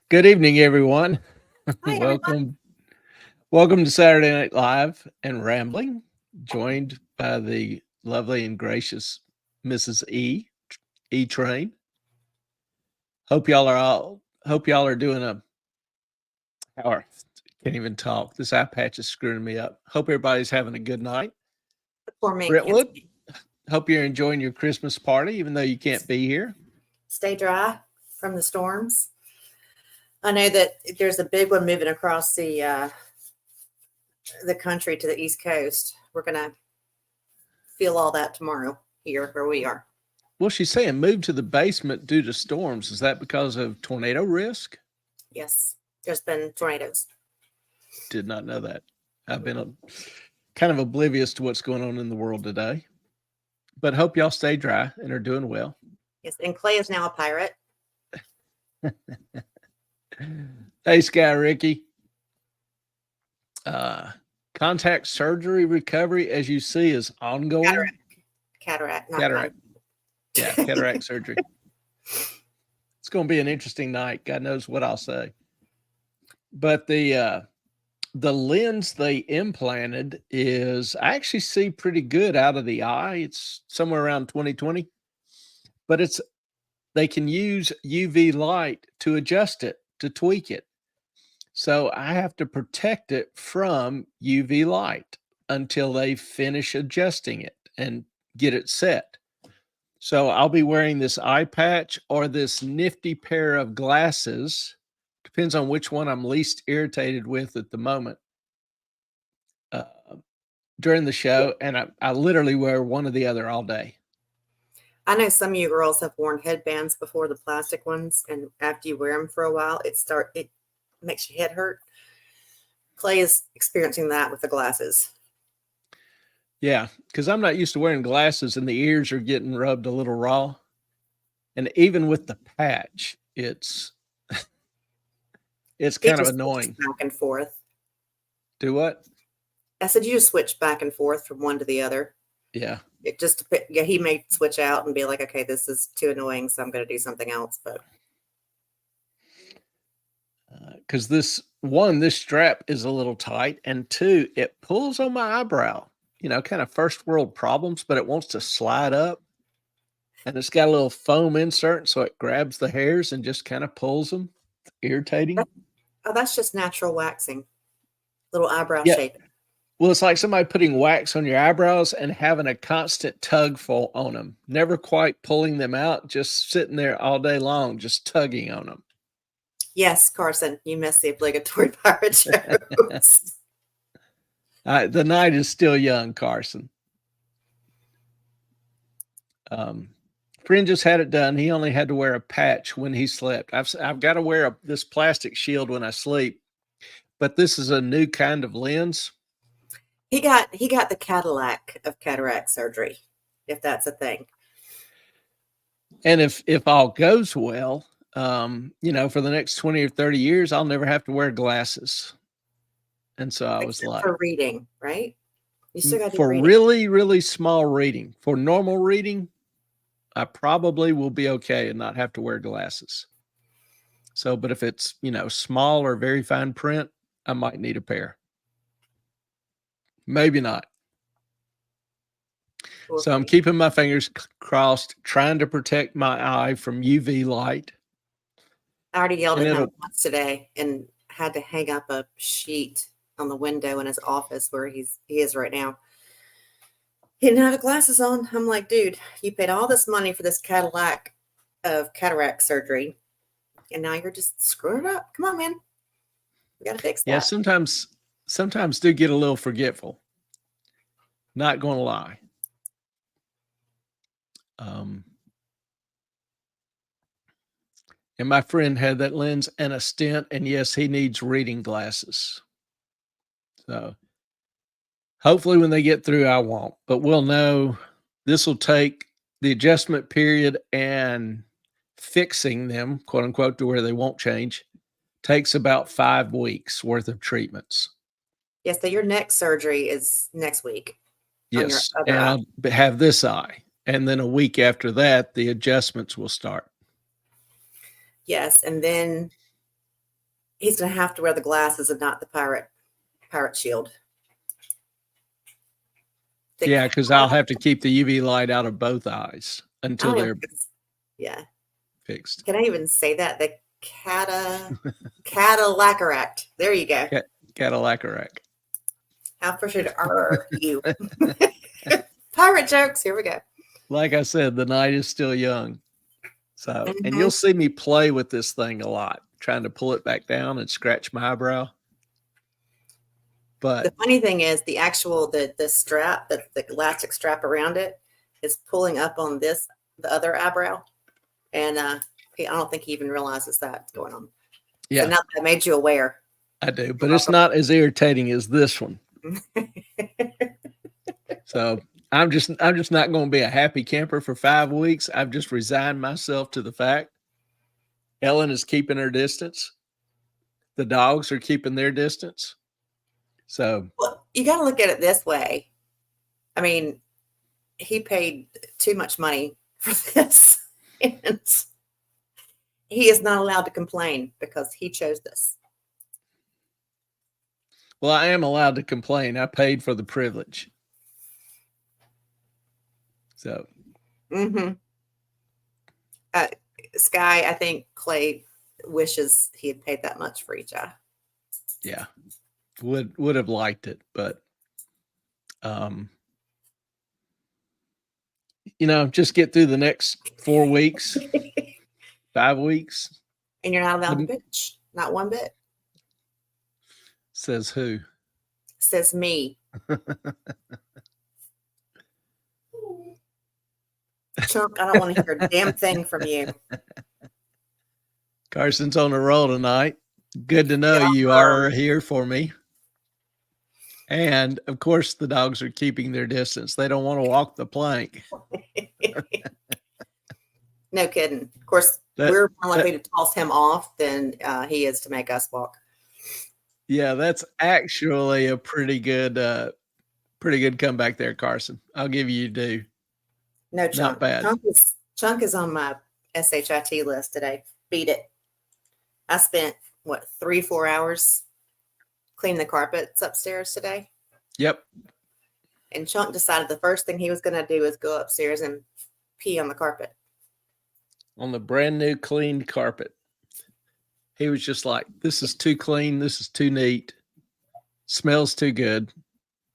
Good evening, everyone. Hi, everyone. Welcome to Saturday Night Live and Rambling, joined by the lovely and gracious Mrs. E Train. Hope y'all are doing or can't even talk. This eye patch is screwing me up. Hope everybody's having a good night. The poor man can't Brentwood, speak. hope you're enjoying your Christmas party, even though you can't be here. Stay dry from the storms. I know that there's a big one moving across the country to the East Coast. We're gonna feel all that tomorrow here where we are. Well, she's saying move to the basement due to storms. Is that because of tornado risk? Yes, there's been tornadoes. Did not know that. I've been kind of oblivious to what's going on in the world today, but hope y'all stay dry and are doing well. Yes, and Clay is now a pirate. Hey, Sky Ricky. Contact surgery recovery, as you see, is ongoing. Cataract, not Cataract. Yeah, cataract surgery. It's going to be an interesting night. God knows what I'll say. But the lens they implanted is I actually see pretty good out of the eye. It's somewhere around 20/20, but they can use UV light to adjust it, to tweak it. So I have to protect it from UV light until they finish adjusting it and get it set. So I'll be wearing this eye patch or this nifty pair of glasses. Depends on which one I'm least irritated with at the moment. During the show, and I literally wear one or the other all day. I know some of you girls have worn headbands before, the plastic ones, and after you wear them for a while, it makes your head hurt. Clay is experiencing that with the glasses. Yeah, because I'm not used to wearing glasses and the ears are getting rubbed a little raw. And even with the patch, it's kind of annoying. Back and forth. Do what? I said you just switch back and forth from one to the other. Yeah. He may switch out and be like, okay, this is too annoying, so I'm going to do something else. But because this strap is a little tight, and two, it pulls on my eyebrow. Kind of first world problems, but it wants to slide up, and it's got a little foam insert, so it grabs the hairs and just kind of pulls them. It's irritating. That's just natural waxing, little eyebrow Yeah. shape. Well, it's like somebody putting wax on your eyebrows and having a constant tug on them, never quite pulling them out, just sitting there all day long, just tugging on them. Yes, Carson, you missed the obligatory pirate jokes. The night is still young, Carson. Friend just had it done. He only had to wear a patch when he slept. I've got to wear this plastic shield when I sleep, but this is a new kind of lens. He got the Cadillac of cataract surgery, if that's a thing. And if all goes well, for the next 20 or 30 years, I'll never have to wear glasses. And so I was like, for reading, right? You still got to for really, really small reading. For normal reading, I probably will be okay and not have to wear glasses. So, but if it's, small or very fine print, I might need a pair. Maybe not. So I'm keeping my fingers crossed, trying to protect my eye from UV light. I already yelled at him once today and had to hang up a sheet on the window in his office where he is right now. He didn't have the glasses on. I'm like, dude, you paid all this money for this Cadillac of cataract surgery, and now you're just screwing it up. Come on, man. We got to fix that. Yeah, sometimes do get a little forgetful. Not going to lie. And my friend had that lens and a stent, and yes, he needs reading glasses. So hopefully when they get through, I won't. But we'll know. This will take the adjustment period and fixing them, quote unquote, to where they won't change, takes about 5 weeks worth of treatments. Yes, so your next surgery is next week. Yes, and I'll have this eye. And then a week after that, the adjustments will start. Yes, and then he's going to have to wear the glasses and not the pirate shield. Yeah, because I'll have to keep the UV light out of both eyes until they're fixed. Can I even say that? The Cadillac. There you go. Cadillac. How frustrated are you? Pirate jokes. Here we go. Like I said, the night is still young. So, and you'll see me play with this thing a lot, trying to pull it back down and scratch my eyebrow. But the funny thing is the strap, the elastic strap around it is pulling up on the other eyebrow. And I don't think he even realizes that's going on. Yeah. So now that I made you aware. I do, but it's not as irritating as this one. So I'm just not going to be a happy camper for 5 weeks. I've just resigned myself to the fact Ellen is keeping her distance. The dogs are keeping their distance. So you got to look at it this way. I mean, he paid too much money for this, and he is not allowed to complain because he chose this. Well, I am allowed to complain. I paid for the privilege. So, Sky, I think Clay wishes he had paid that much for each eye. Yeah, would have liked it, but just get through the next 4 weeks, 5 weeks, and you're not allowed to bitch, not one bit. Says who? Says me. Chunk, I don't want to hear a damn thing from you. Carson's on the roll tonight. Good to know you are here for me. And of course, the dogs are keeping their distance. They don't want to walk the plank. No kidding. Of course, we're more likely to toss him off than he is to make us walk. Yeah, that's actually a pretty good comeback there, Carson. I'll give you due. No, Chunk. Not bad. Chunk is on my SHIT list today. Beat it. I spent 3-4 hours cleaning the carpets upstairs today. Yep. And Chunk decided the first thing he was going to do is go upstairs and pee on the carpet. On the brand new cleaned carpet. He was just like, this is too clean. This is too neat. Smells too good.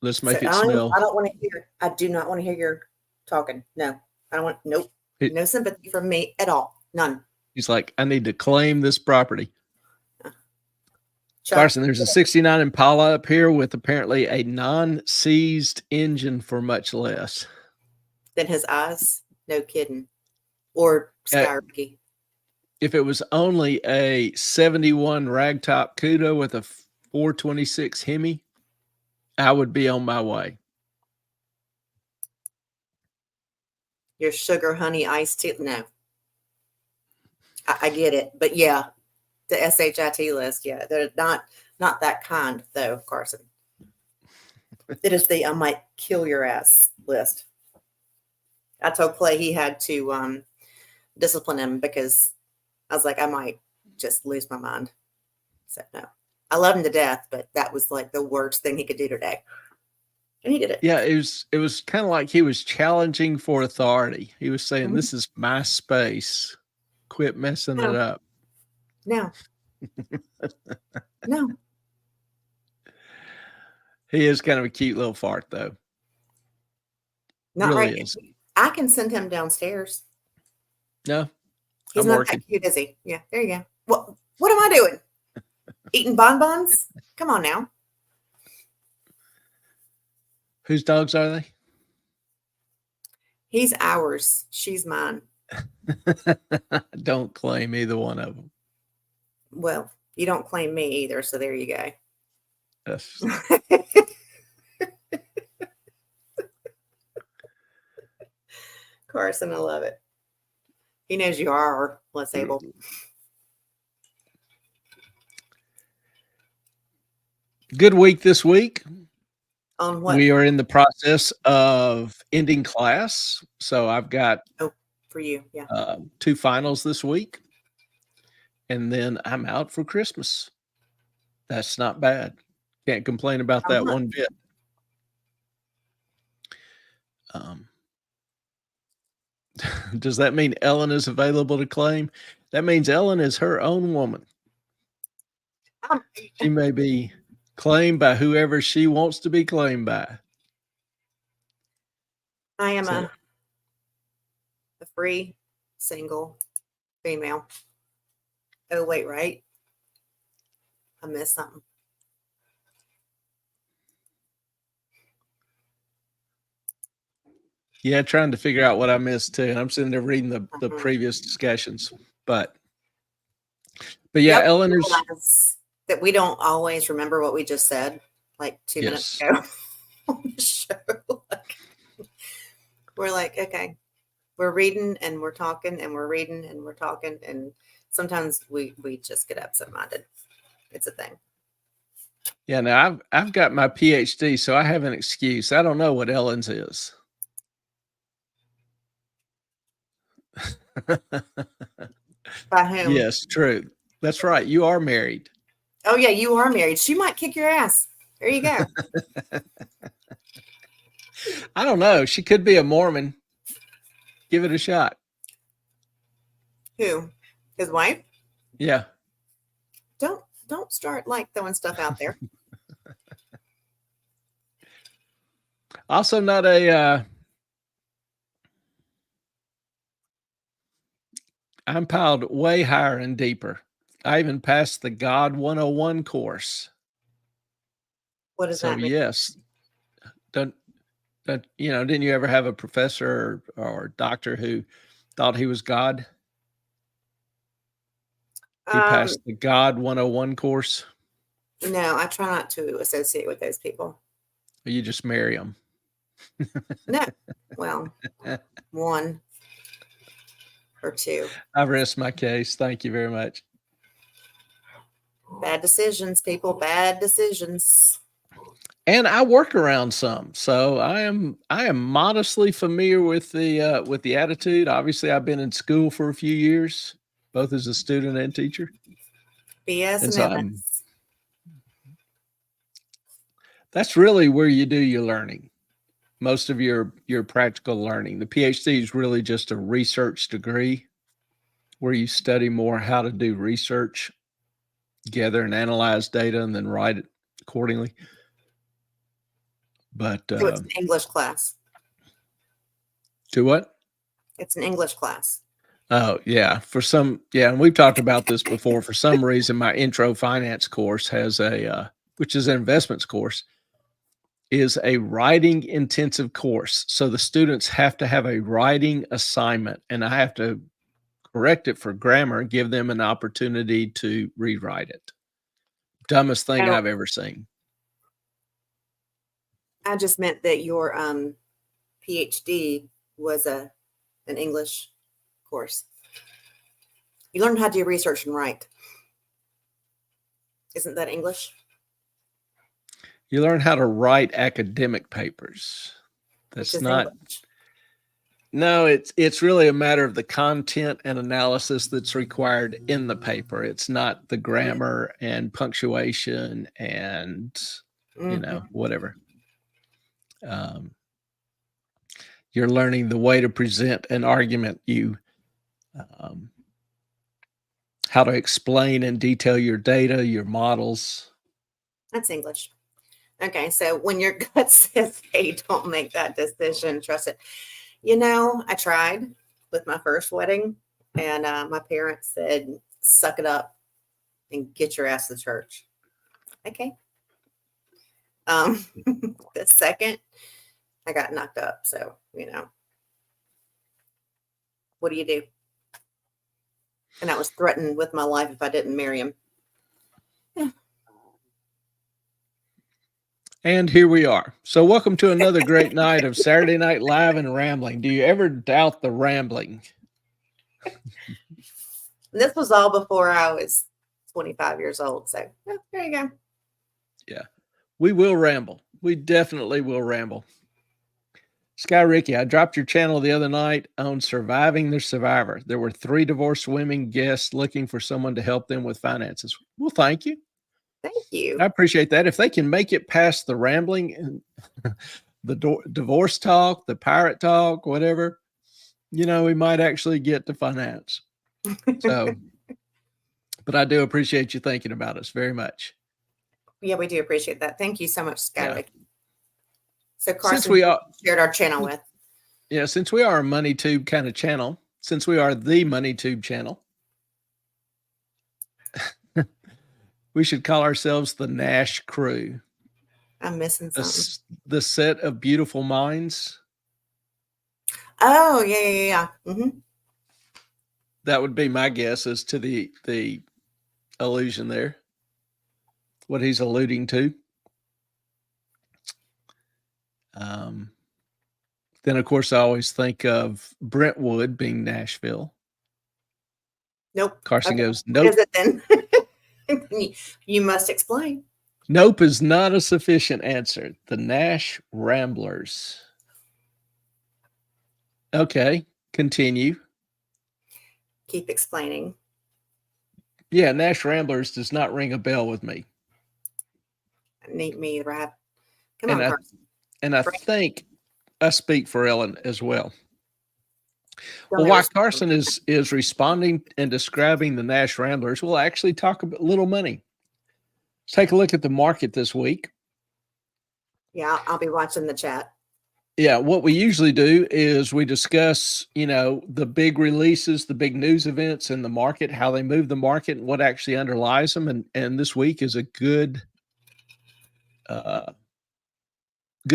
Let's make it smell. I don't want to hear. I do not want to hear your talking. No, I don't want. Nope. No sympathy from me at all. None. He's like, I need to claim this property. Carson, there's a 69 Impala up here with apparently a non-seized engine for much less than his eyes. No kidding. Or Skyricky. If it was only a 71 ragtop Cuda with a 426 Hemi, I would be on my way. Your sugar, honey, iced tea. No. I get it. But yeah, the SHIT list, yeah. They're not that kind, though, Carson. It is the I might kill your ass list. I told Clay he had to discipline him because I was like, I might just lose my mind. So no, I love him to death, but that was like the worst thing he could do today. And he did it. Yeah, it was kind of like he was challenging for authority. He was saying, this is my space. Quit messing it up. No. No. He is kind of a cute little fart, though. Not really right. Is. I can send him downstairs. No. He's not that cute, is he? Yeah, there you go. What am I doing? Eating bonbons? Come on now. Whose dogs are they? He's ours. She's mine. Don't claim either one of them. Well, you don't claim me either, so there you go. Yes. Carson, I love it. He knows you are less able. Good week this week. On what? We are in the process of ending class. So I've got for you, yeah. 2 finals this week. and then I'm out for Christmas. That's not bad. Can't complain about that one bit. Does that mean Ellen is available to claim? That means Ellen is her own woman. She may be claimed by whoever she wants to be claimed by. I am a free, single female. Oh, wait, right? I missed something. Yeah, trying to figure out what I missed too. And I'm sitting there reading the previous discussions. But yeah, Yep, Ellen is that we don't always remember what we just said like 2 minutes ago on the show. We're like, okay, we're reading and we're talking and we're reading and we're talking, and sometimes we just get absent-minded. It's a thing. Yeah, now I've got my PhD, so I have an excuse. I don't know what Ellen's is. By whom? Yes, true. That's right. You are married. Oh yeah, you are married. She might kick your ass. There you go. I don't know. She could be a Mormon. Give it a shot. Who? His wife? Yeah. Don't start like throwing stuff out there. Also not a I'm piled way higher and deeper. I even passed the God 101 course. What does that mean? Yes. Didn't you ever have a professor or doctor who thought he was God? He passed the God 101 course. No, I try not to associate with those people. Or you just marry them. No. Well, one or two. I rest my case. Thank you very much. Bad decisions, people. Bad decisions. And I work around some, so I am modestly familiar with the attitude. Obviously, I've been in school for a few years, both as a student and teacher. BS and evidence. That's really where you do your learning, most of your practical learning. The PhD is really just a research degree where you study more how to do research, gather and analyze data, and then write it accordingly. But so it's an English class. To what? It's an English class. Oh, yeah. And we've talked about this before. For some reason, my intro finance course has which is an investments course, is a writing intensive course. So the students have to have a writing assignment, and I have to correct it for grammar, give them an opportunity to rewrite it. Dumbest thing I've ever seen. I just meant that your PhD was an English course. You learned how to do research and write. Isn't that English? You learn how to write academic papers. That's not English. No, it's really a matter of the content and analysis that's required in the paper. It's not the grammar and punctuation and whatever. You're learning the way to present an argument, how to explain and detail your data, your models. That's English. Okay, so when your gut says, hey, don't make that decision, trust it. I tried with my first wedding, and my parents said, suck it up and get your ass to church. Okay. The second, I got knocked up. So, what do you do? And I was threatened with my life if I didn't marry him. Yeah. And here we are. So welcome to another great night of Saturday Night Live and Rambling. Do you ever doubt the rambling? This was all before I was 25 years old. So there you go. Yeah, we will ramble. We definitely will ramble. Sky Ricky, I dropped your channel the other night on Surviving the Survivor. There were 3 divorced women guests looking for someone to help them with finances. Well, thank you. Thank you. I appreciate that. If they can make it past the rambling and the divorce talk, the pirate talk, whatever, we might actually get to finance. So, but I do appreciate you thinking about us very much. Yeah, we do appreciate that. Thank you so much, Sky Yeah. Ricky. So Carson, Since we are shared our channel with. Yeah, since we are a MoneyTube kind of channel, since we are the MoneyTube channel, we should call ourselves the Nash Crew. I'm missing something. The set of beautiful minds. Oh, yeah. Mm-hmm. That would be my guess as to the allusion there. What he's alluding to. Then, of course, I always think of Brentwood being Nashville. Nope. Carson goes, nope. What is it then? You must explain. Nope is not a sufficient answer. The Nash Ramblers. Okay, continue. Keep explaining. Yeah, Nash Ramblers does not ring a bell with me. Me either. Come on, Carson. And I think I speak for Ellen as well. Well, while Carson is responding and describing the Nash Ramblers, we'll actually talk about little money. Let's take a look at the market this week. Yeah, I'll be watching the chat. Yeah, what we usually do is we discuss, the big releases, the big news events in the market, how they move the market, and what actually underlies them. And this week is a good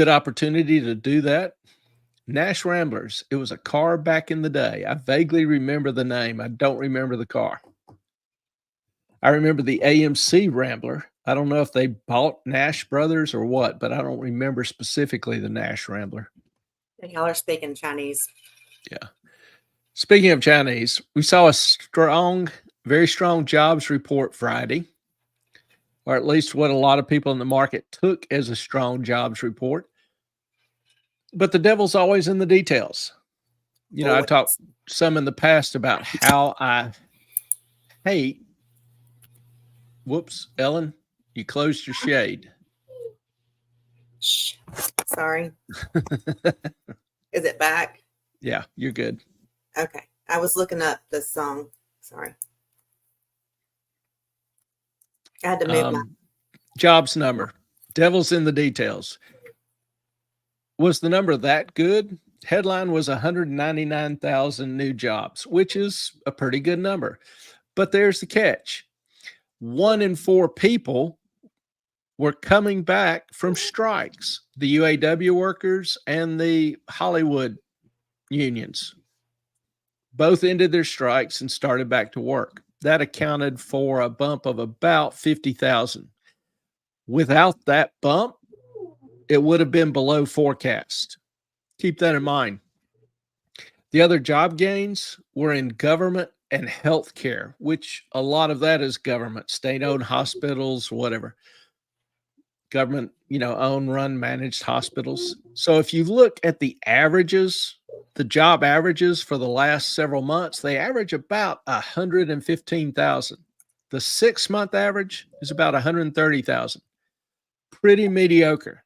opportunity to do that. Nash Ramblers. It was a car back in the day. I vaguely remember the name. I don't remember the car. I remember the AMC Rambler. I don't know if they bought Nash Brothers or what, but I don't remember specifically the Nash Rambler. And y'all are speaking Chinese. Yeah. Speaking of Chinese, we saw a very strong jobs report Friday, or at least what a lot of people in the market took as a strong jobs report. But the devil's always in the details. I talked some in the past about how I hate. Whoops, Ellen, you closed your shade. Sorry. Is it back? Yeah, you're good. Okay. I was looking up this song. Sorry. I had to move my jobs number. Devil's in the details. Was the number that good? Headline was 199,000 new jobs, which is a pretty good number. But there's the catch. 1 in 4 people were coming back from strikes, the UAW workers and the Hollywood unions. Both ended their strikes and started back to work. That accounted for a bump of about 50,000. Without that bump, it would have been below forecast. Keep that in mind. The other job gains were in government and healthcare, which a lot of that is government, state-owned hospitals, whatever. Government, owned, run, managed hospitals. So if you look at the averages, the job averages for the last several months, they average about 115,000. The 6-month average is about 130,000. Pretty mediocre.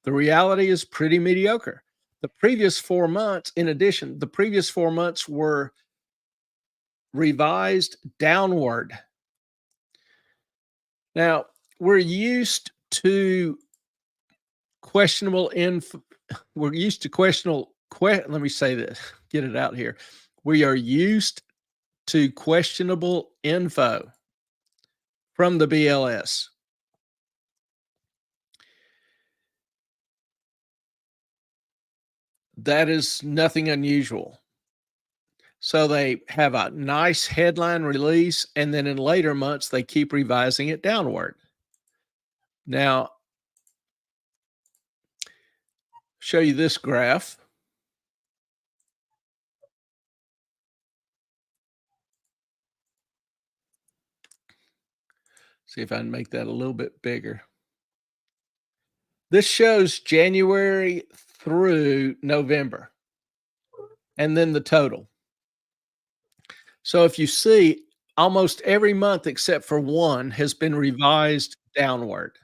The reality is pretty mediocre. The previous 4 months, in addition, the previous 4 months were revised downward. Now, we're used to questionable info. We're used to questionable. Let me say this, get it out here. We are used to questionable info from the BLS. That is nothing unusual. So they have a nice headline release, and then in later months, they keep revising it downward. Now, show you this graph. See if I can make that a little bit bigger. This shows January through November, and then the total. So if you see, almost every month except for one has been revised downward,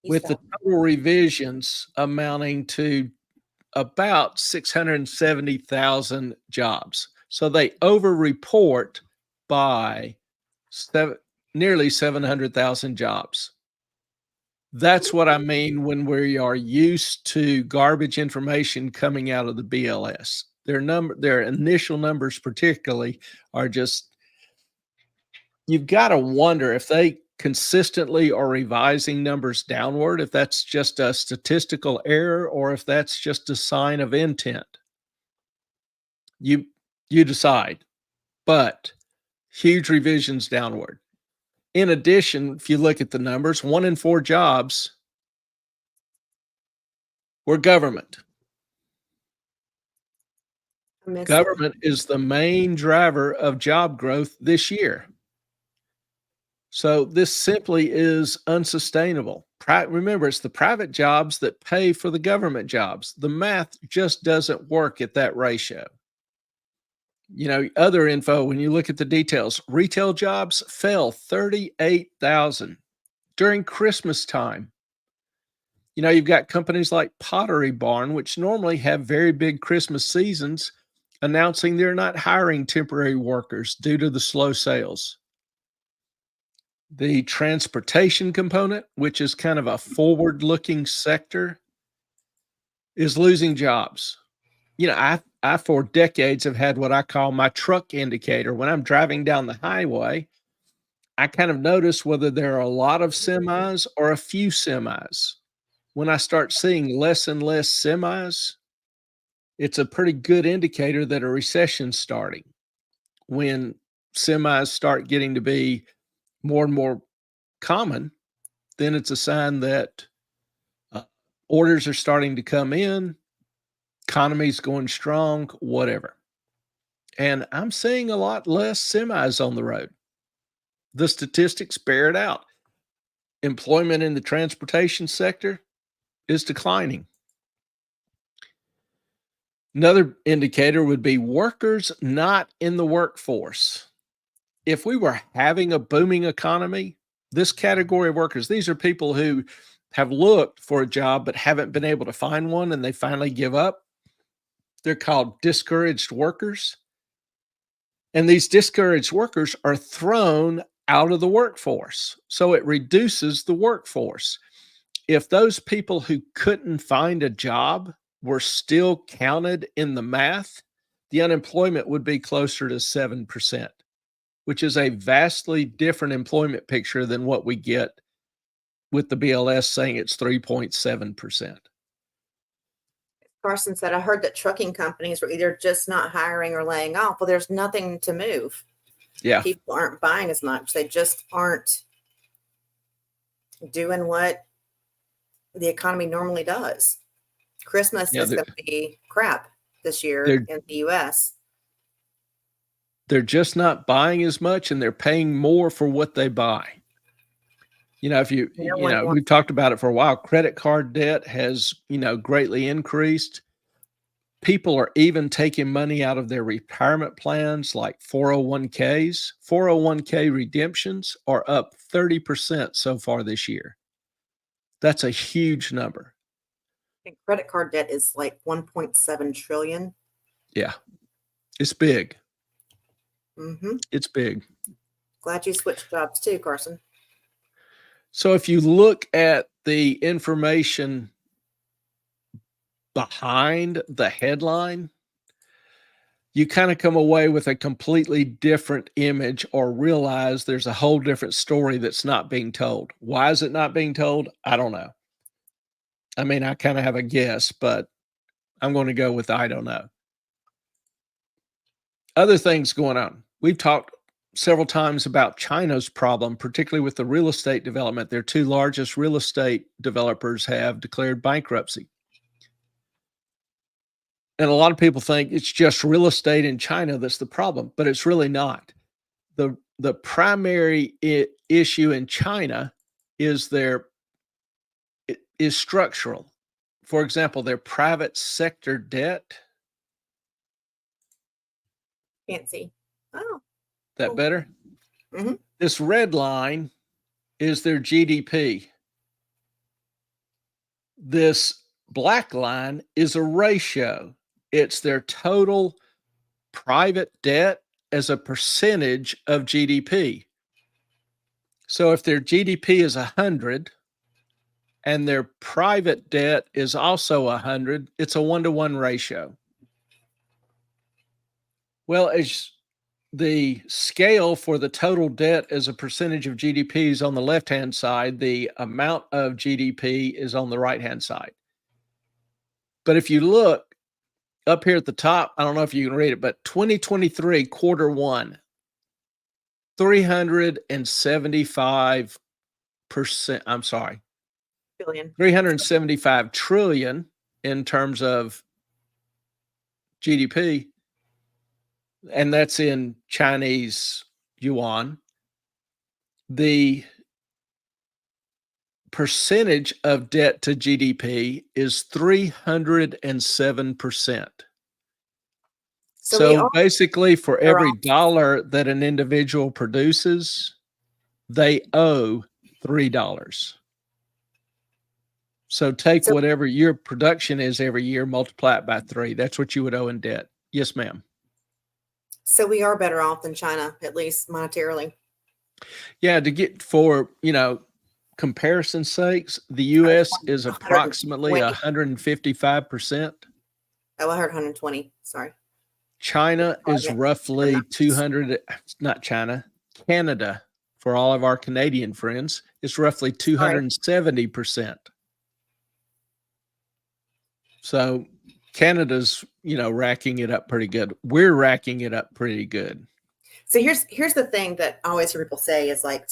with the total revisions amounting to about 670,000 jobs. So they over-report by nearly 700,000 jobs. That's what I mean when we are used to garbage information coming out of the BLS. Their initial numbers particularly are just, you've got to wonder if they consistently are revising numbers downward, if that's just a statistical error or if that's just a sign of intent. You decide. But huge revisions downward. In addition, if you look at the numbers, 1 in 4 jobs were government. Government is the main driver of job growth this year. So this simply is unsustainable. Remember, it's the private jobs that pay for the government jobs. The math just doesn't work at that ratio. You know, other info, when you look at the details, retail jobs fell 38,000 during Christmas time. You know, you've got companies like Pottery Barn, which normally have very big Christmas seasons, announcing they're not hiring temporary workers due to the slow sales. The transportation component, which is kind of a forward-looking sector, is losing jobs. You know, I for decades have had what I call my truck indicator. When I'm driving down the highway, I kind of notice whether there are a lot of semis or a few semis. When I start seeing less and less semis, it's a pretty good indicator that a recession's starting. When semis start getting to be more and more common, then it's a sign that orders are starting to come in, economy's going strong, whatever. And I'm seeing a lot less semis on the road. The statistics bear it out. Employment in the transportation sector is declining. Another indicator would be workers not in the workforce. If we were having a booming economy, this category of workers, these are people who have looked for a job but haven't been able to find one and they finally give up. They're called discouraged workers. And these discouraged workers are thrown out of the workforce. So it reduces the workforce. If those people who couldn't find a job were still counted in the math, the unemployment would be closer to 7%, which is a vastly different employment picture than what we get with the BLS saying it's 3.7%. Carson said, I heard that trucking companies were either just not hiring or laying off. Well, there's nothing to move. Yeah. People aren't buying as much. They just aren't doing what the economy normally does. Christmas is going to be crap this year in the U.S. They're just not buying as much and they're paying more for what they buy. You know, if we've talked about it for a while, credit card debt has, greatly increased. People are even taking money out of their retirement plans like 401ks. 401k redemptions are up 30% so far this year. That's a huge number. I think credit card debt is like 1.7 trillion. Yeah. It's big. Mm-hmm. It's big. Glad you switched jobs too, Carson. So if you look at the information behind the headline, you kind of come away with a completely different image or realize there's a whole different story that's not being told. Why is it not being told? I don't know. I mean, I kind of have a guess, but I'm going to go with I don't know. Other things going on. We've talked several times about China's problem, particularly with the real estate development. Their two largest real estate developers have declared bankruptcy. And a lot of people think it's just real estate in China that's the problem, but it's really not. The primary issue in China is structural. for example, their private sector debt. Fancy. Oh, That cool. better? Mm-hmm. This red line is their GDP. This black line is a ratio. It's their total private debt as a percentage of GDP. So if their GDP is 100 and their private debt is also 100, it's a 1-to-1 ratio. Well, as the scale for the total debt as a percentage of GDP is on the left-hand side, the amount of GDP is on the right-hand side. But if you look up here at the top, I don't know if you can read it, but 2023 quarter one, 375%, I'm sorry, Billion. 375 trillion in terms of GDP, and that's in Chinese yuan. The percentage of debt to GDP is 307%. So basically, for every dollar that an individual produces, they owe $3. So take whatever your production is every year, multiply it by 3. That's what you would owe in debt. Yes, ma'am. So we are better off than China, at least monetarily. Yeah, to get for, comparison sakes, the US is approximately 155%. Oh, I heard 120. Sorry. China is roughly 200, not China, Canada, for all of our Canadian friends, is roughly 270%. So Canada's, racking it up pretty good. We're racking it up pretty good. So here's the thing that I always hear people say is like,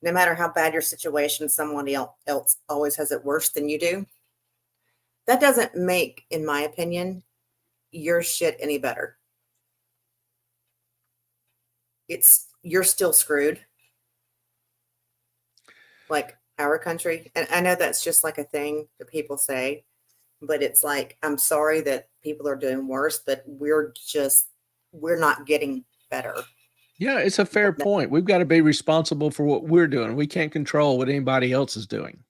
no matter how bad your situation, someone else always has it worse than you do. That doesn't make, in my opinion, your shit any better. You're still screwed. Like our country. And I know that's just like a thing that people say, but it's like, I'm sorry that people are doing worse, but we're not getting better. Yeah, it's a fair point. We've got to be responsible for what we're doing. We can't control what anybody else is doing.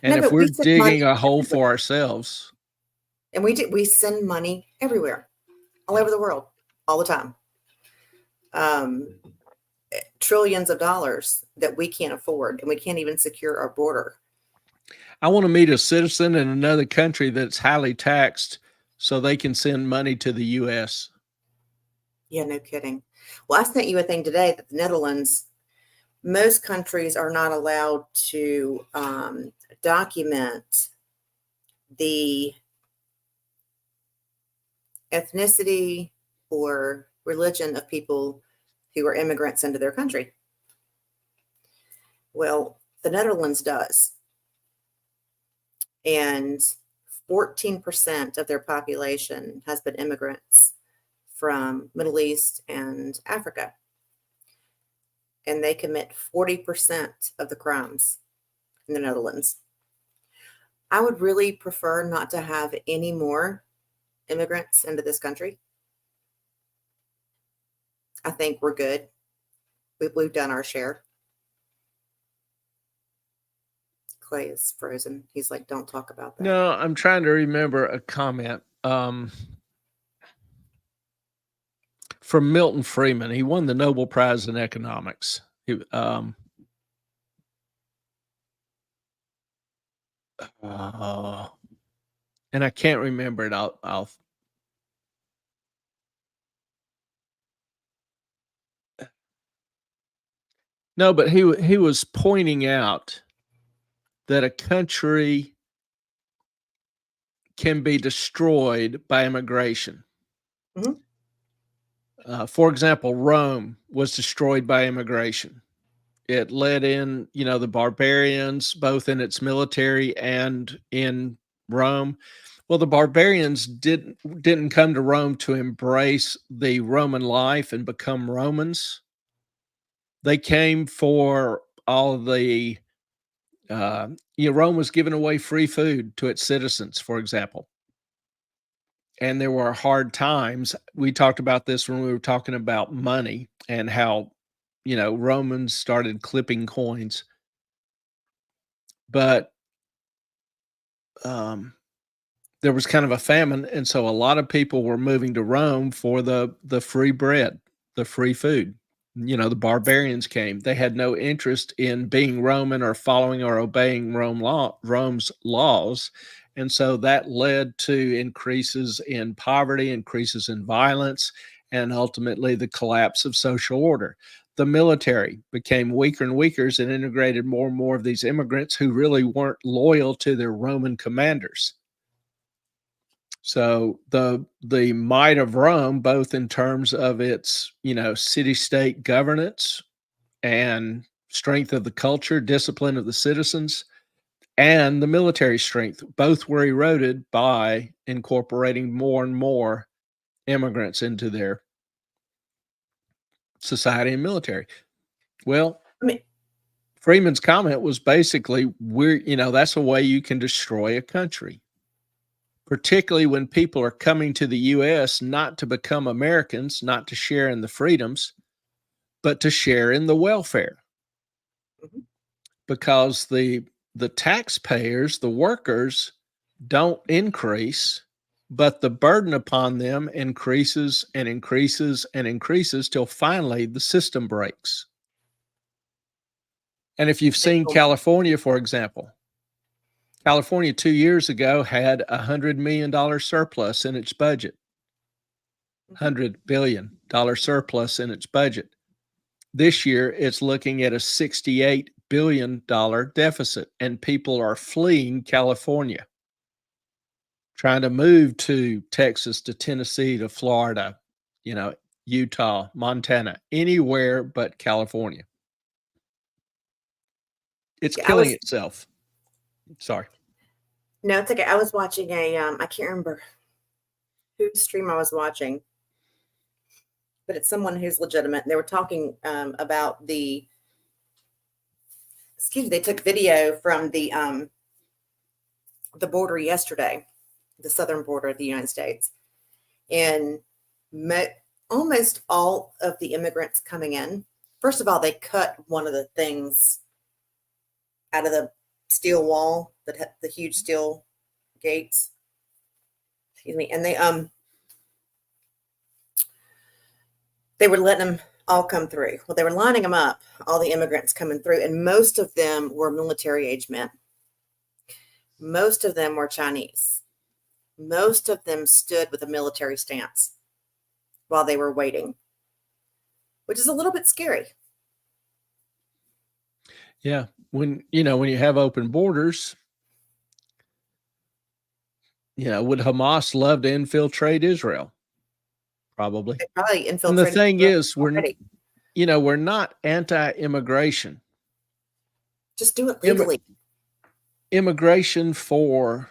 And if we're digging a hole for ourselves. And we send money everywhere, all over the world, all the time. Trillions of dollars that we can't afford, and we can't even secure our border. I want to meet a citizen in another country that's highly taxed so they can send money to the U.S. Yeah, no kidding. Well, I sent you a thing today that the Netherlands, most countries are not allowed to document the ethnicity or religion of people who are immigrants into their country. Well, the Netherlands does. And 14% of their population has been immigrants from Middle East and Africa. And they commit 40% of the crimes in the Netherlands. I would really prefer not to have any more immigrants into this country. I think we're good. We've done our share. Clay is frozen. He's like, don't talk about that. No, I'm trying to remember a comment from Milton Friedman. He won the Nobel Prize in economics. And I can't remember it. I'll No, but he was pointing out that a country can be destroyed by immigration. Mm-hmm. For example, Rome was destroyed by immigration. It led in, the barbarians, both in its military and in Rome. Well, the barbarians didn't come to Rome to embrace the Roman life and become Romans. They came for all of the Rome was giving away free food to its citizens, for example. And there were hard times. We talked about this when we were talking about money and how, Romans started clipping coins. But um, there was kind of a famine, and so a lot of people were moving to Rome for the free bread, the free food. The barbarians came. They had no interest in being Roman or following or obeying Rome's laws. And so that led to increases in poverty, increases in violence, and ultimately the collapse of social order. The military became weaker and weaker as it integrated more and more of these immigrants who really weren't loyal to their Roman commanders. So the might of Rome, both in terms of its, city-state governance and strength of the culture, discipline of the citizens, and the military strength, both were eroded by incorporating more and more immigrants into their society and military. Well, I mean, Freeman's comment was basically, that's a way you can destroy a country, particularly when people are coming to the US not to become Americans, not to share in the freedoms, but to share in the welfare. mhm. Because the taxpayers, the workers, don't increase, but the burden upon them increases and increases and increases till finally the system breaks. And if you've seen California, for example, California 2 years ago had $100 million surplus in its budget. $100 billion surplus in its budget. This year, it's looking at a $68 billion deficit, and people are fleeing California, trying to move to Texas, to Tennessee, to Florida, Utah, Montana, anywhere but California. It's killing itself. Sorry. No, it's okay. I was watching I can't remember whose stream I was watching, but it's someone who's legitimate. They were talking about they took video from the border yesterday, the southern border of the United States, and almost all of the immigrants coming in. First of all, they cut one of the things out of the steel wall, the huge steel gates. Excuse me, and they were letting them all come through. Well, they were lining them up, all the immigrants coming through, and most of them were military-age men. Most of them were Chinese. Most of them stood with a military stance while they were waiting, which is a little bit scary. Yeah. When you have open borders, would Hamas love to infiltrate Israel? Probably. They probably And the infiltrated thing is, already. we're not anti-immigration. Just do it legally. Immigration for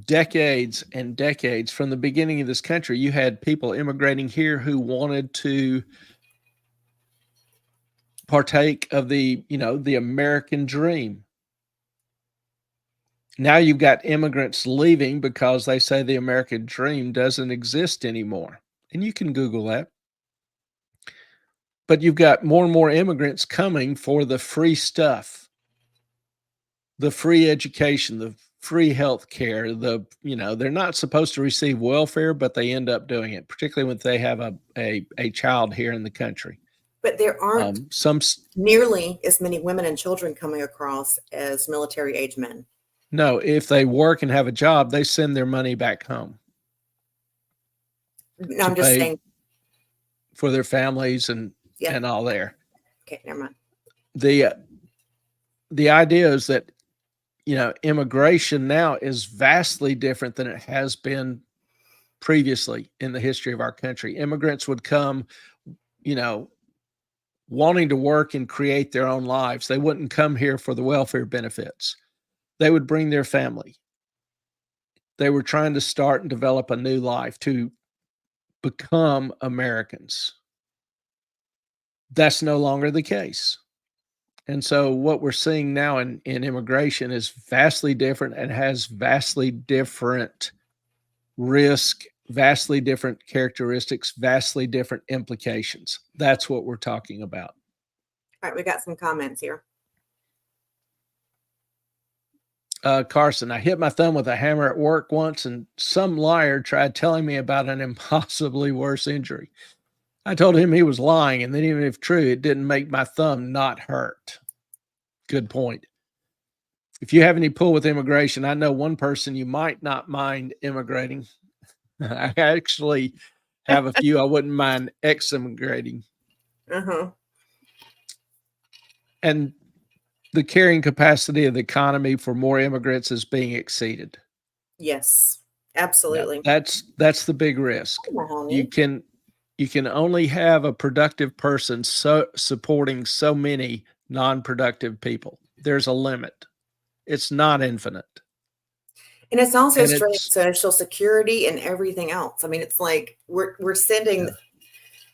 decades and decades, from the beginning of this country, you had people immigrating here who wanted to partake of the American dream. Now you've got immigrants leaving because they say the American dream doesn't exist anymore. And you can Google that. But you've got more and more immigrants coming for the free stuff, the free education, the free health care. They're not supposed to receive welfare, but they end up doing it, particularly when they have a child here in the country. But there aren't nearly as many women and children coming across as military-age men. No, if they work and have a job, they send their money back home. No, I'm just saying for their families and all there. Okay, never mind. The idea is that immigration now is vastly different than it has been previously in the history of our country. Immigrants would come, wanting to work and create their own lives. They wouldn't come here for the welfare benefits. They would bring their family. They were trying to start and develop a new life, to become Americans. That's no longer the case. And so what we're seeing now in immigration is vastly different and has vastly different risk, vastly different characteristics, vastly different implications. That's what we're talking about. All right, we got some comments here. Carson, I hit my thumb with a hammer at work once, and some liar tried telling me about an impossibly worse injury. I told him he was lying, and then even if true, it didn't make my thumb not hurt. Good point. If you have any pull with immigration, I know one person you might not mind immigrating. I actually have a few I wouldn't mind ex-immigrating. Uh-huh. And the carrying capacity of the economy for more immigrants is being exceeded. Yes, absolutely. That's the big risk. You can only have a productive person supporting so many non-productive people. There's a limit. It's not infinite. And it's also And straight it's Social Security and everything else. I mean, it's like we're sending. yeah.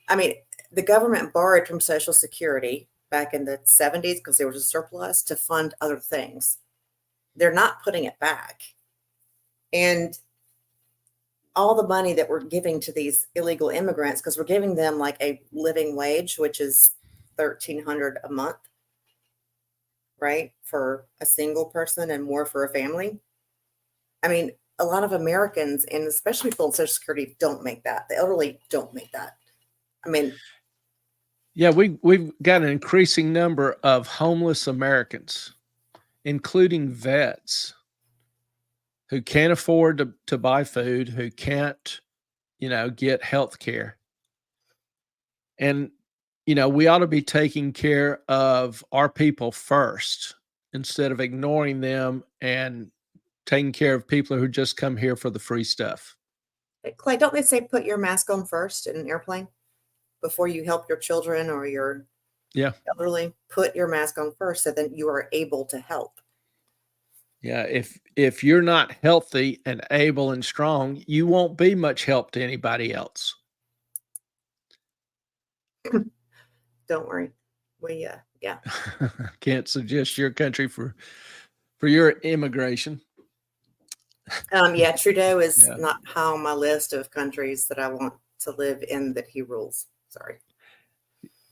I mean, the government borrowed from Social Security back in the 70s because there was a surplus to fund other things. They're not putting it back. And all the money that we're giving to these illegal immigrants, because we're giving them like a living wage, which is $1,300 a month, right? For a single person and more for a family. I mean, a lot of Americans, and especially people on Social Security, don't make that. The elderly don't make that. I mean, Yeah, we've got an increasing number of homeless Americans, including vets who can't afford to buy food, who can't, get health care. And, we ought to be taking care of our people first instead of ignoring them and taking care of people who just come here for the free stuff. Clay, don't they say put your mask on first in an airplane before you help your children or your Yeah. elderly? Put your mask on first so that you are able to help. Yeah, if you're not healthy and able and strong, you won't be much help to anybody else. Don't worry. We yeah. Can't suggest your country for your immigration. Yeah, Trudeau is Yeah. not high on my list of countries that I want to live in that he rules. Sorry.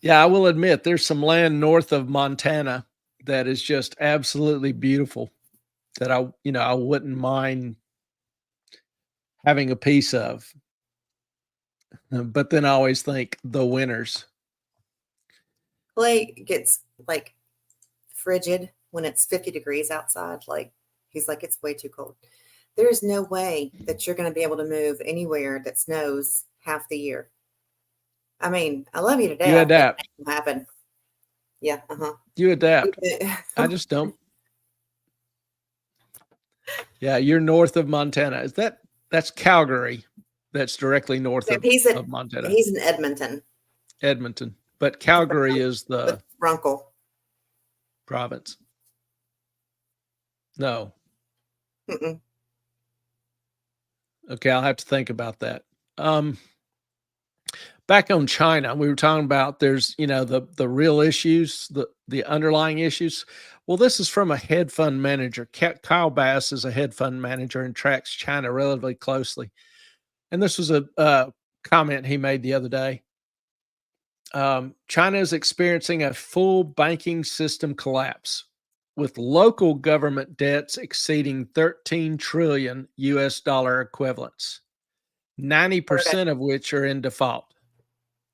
Yeah, I will admit there's some land north of Montana that is just absolutely beautiful that I wouldn't mind having a piece of. But then I always think the winners. Clay gets like frigid when it's 50 degrees outside. Like he's like, it's way too cold. There is no way that you're going to be able to move anywhere that snows half the year. I mean, I love you to You death, but it adapt. ain't gonna happen. Yeah, uh-huh. You adapt. I just don't. Yeah, you're north of Montana. That's Calgary? That's directly north he's of Montana. he's in Edmonton. Edmonton. But Calgary is the With Runkle. province. No. Mm-mm. Okay, I'll have to think about that. Back on China, we were talking about there's, the real issues, the underlying issues. Well, this is from a hedge fund manager. Kyle Bass is a hedge fund manager and tracks China relatively closely. And this was a comment he made the other day. China is experiencing a full banking system collapse with local government debts exceeding 13 trillion US dollar equivalents, 90% of which are in default,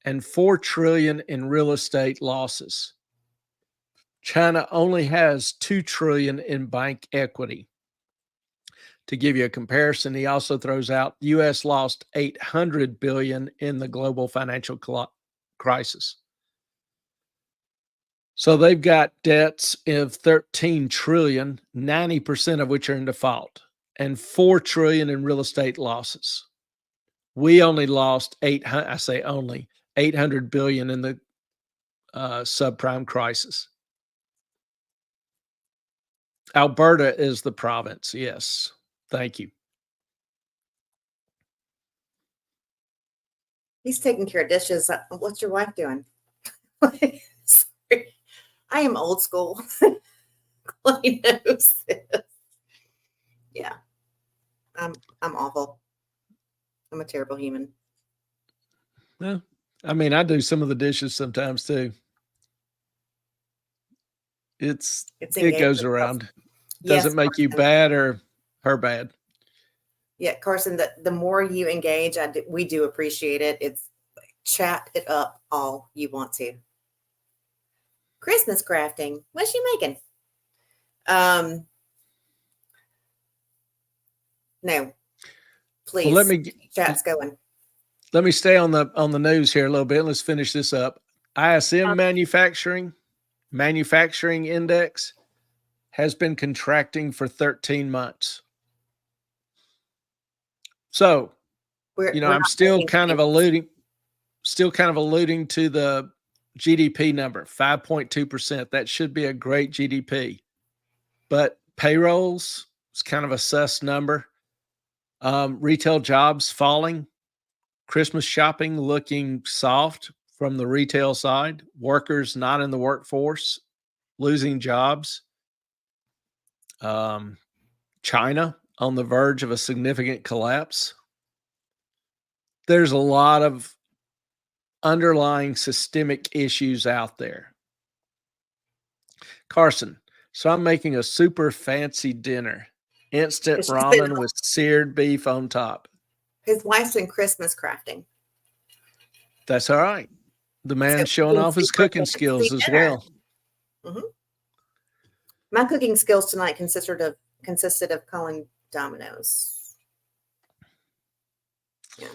and 4 trillion in real estate losses. China only has 2 trillion in bank equity. To give you a comparison, he also throws out US lost 800 billion in the global financial crisis. So they've got debts of 13 trillion, 90% of which are in default, and 4 trillion in real estate losses. We only lost 800 billion in the subprime crisis. Alberta is the province. Yes. Thank you. He's taking care of dishes. What's your wife doing? Sorry. I am old school. He knows this. Yeah. I'm awful. I'm a terrible human. Well, I mean, I do some of the dishes sometimes too. It goes around. Doesn't make you bad or her bad. Yeah, Carson, the more you engage, we do appreciate it. It's chat it up all you want to. Christmas crafting. What's she making? No, please. Well, chat's going. Let me stay on the news here a little bit. Let's finish this up. ISM manufacturing index has been contracting for 13 months. So, I'm still kind of alluding to the GDP number, 5.2%. That should be a great GDP. But payrolls is kind of a sus number. Retail jobs falling. Christmas shopping looking soft from the retail side. Workers not in the workforce losing jobs. China on the verge of a significant collapse. There's a lot of underlying systemic issues out there. Carson, so I'm making a super fancy dinner. Instant ramen with seared beef on top. His wife's in Christmas crafting. That's all right. The man's showing off his cooking skills as well. Mm-hmm. My cooking skills tonight consisted of calling dominoes. Yeah.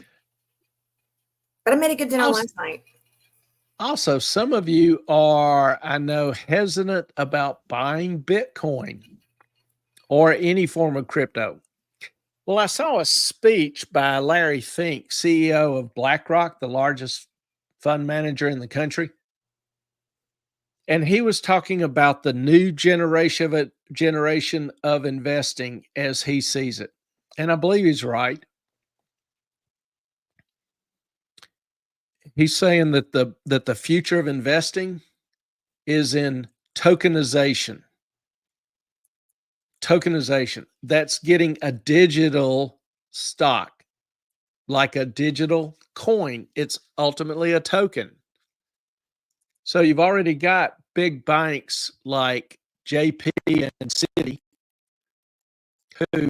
But I made a good dinner last night. Also, some of you are, I know, hesitant about buying Bitcoin or any form of crypto. Well, I saw a speech by Larry Fink, CEO of BlackRock, the largest fund manager in the country. And he was talking about the new generation of investing as he sees it. And I believe he's right. He's saying that the future of investing is in tokenization. Tokenization. That's getting a digital stock, like a digital coin. It's ultimately a token. So you've already got big banks like JP and Citi who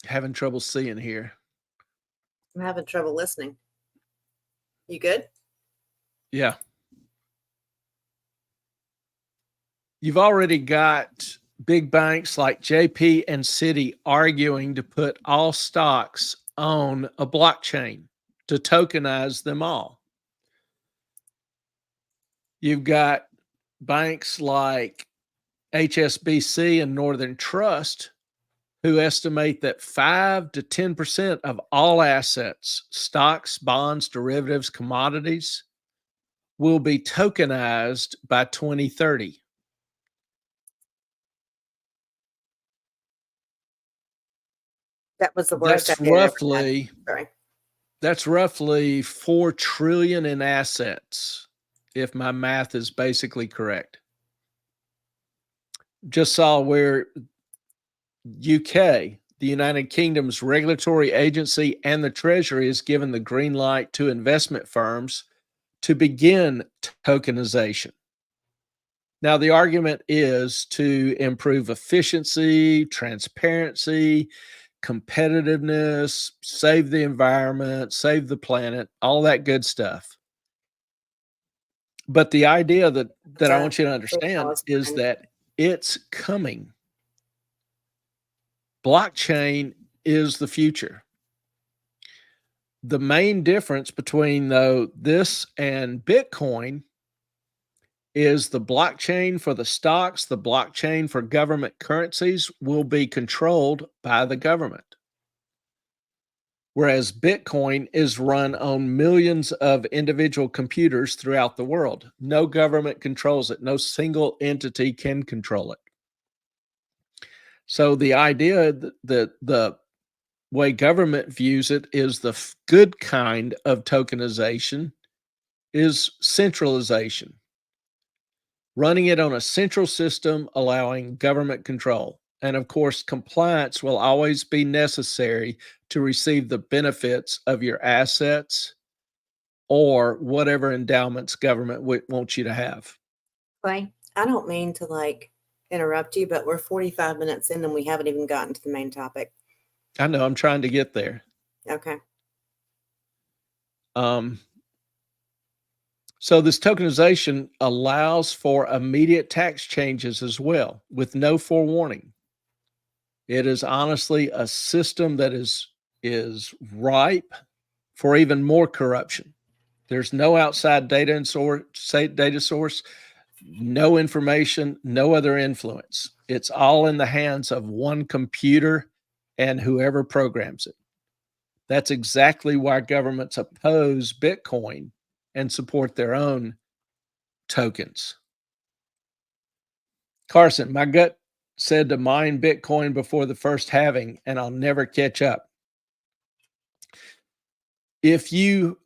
having trouble seeing here. I'm having trouble listening. You good? Yeah. You've already got big banks like JP and Citi arguing to put all stocks on a blockchain to tokenize them all. You've got banks like HSBC and Northern Trust who estimate that 5 to 10% of all assets, stocks, bonds, derivatives, commodities, will be tokenized by 2030. That was the worst. That's roughly 4 trillion in assets, if my math is basically correct. Just saw where UK, the United Kingdom's regulatory agency, and the Treasury has given the green light to investment firms to begin tokenization. Now, the argument is to improve efficiency, transparency, competitiveness, save the environment, save the planet, all that good stuff. But the idea that I want you to understand is that it's coming. Blockchain is the future. The main difference between this and Bitcoin is the blockchain for the stocks, the blockchain for government currencies will be controlled by the government. Whereas Bitcoin is run on millions of individual computers throughout the world. No government controls it. No single entity can control it. So the idea that the way government views it is the good kind of tokenization is centralization, running it on a central system, allowing government control. And of course, compliance will always be necessary to receive the benefits of your assets or whatever endowments government wants you to have. Clay, I don't mean to like interrupt you, but we're 45 minutes in and we haven't even gotten to the main topic. I know, I'm trying to get there. Okay. So this tokenization allows for immediate tax changes as well with no forewarning. It is honestly a system that is ripe for even more corruption. There's no outside data source, no information, no other influence. It's all in the hands of one computer and whoever programs it. That's exactly why governments oppose Bitcoin and support their own tokens. Carson, my gut said to mine Bitcoin before the first halving, and I'll never catch up. If you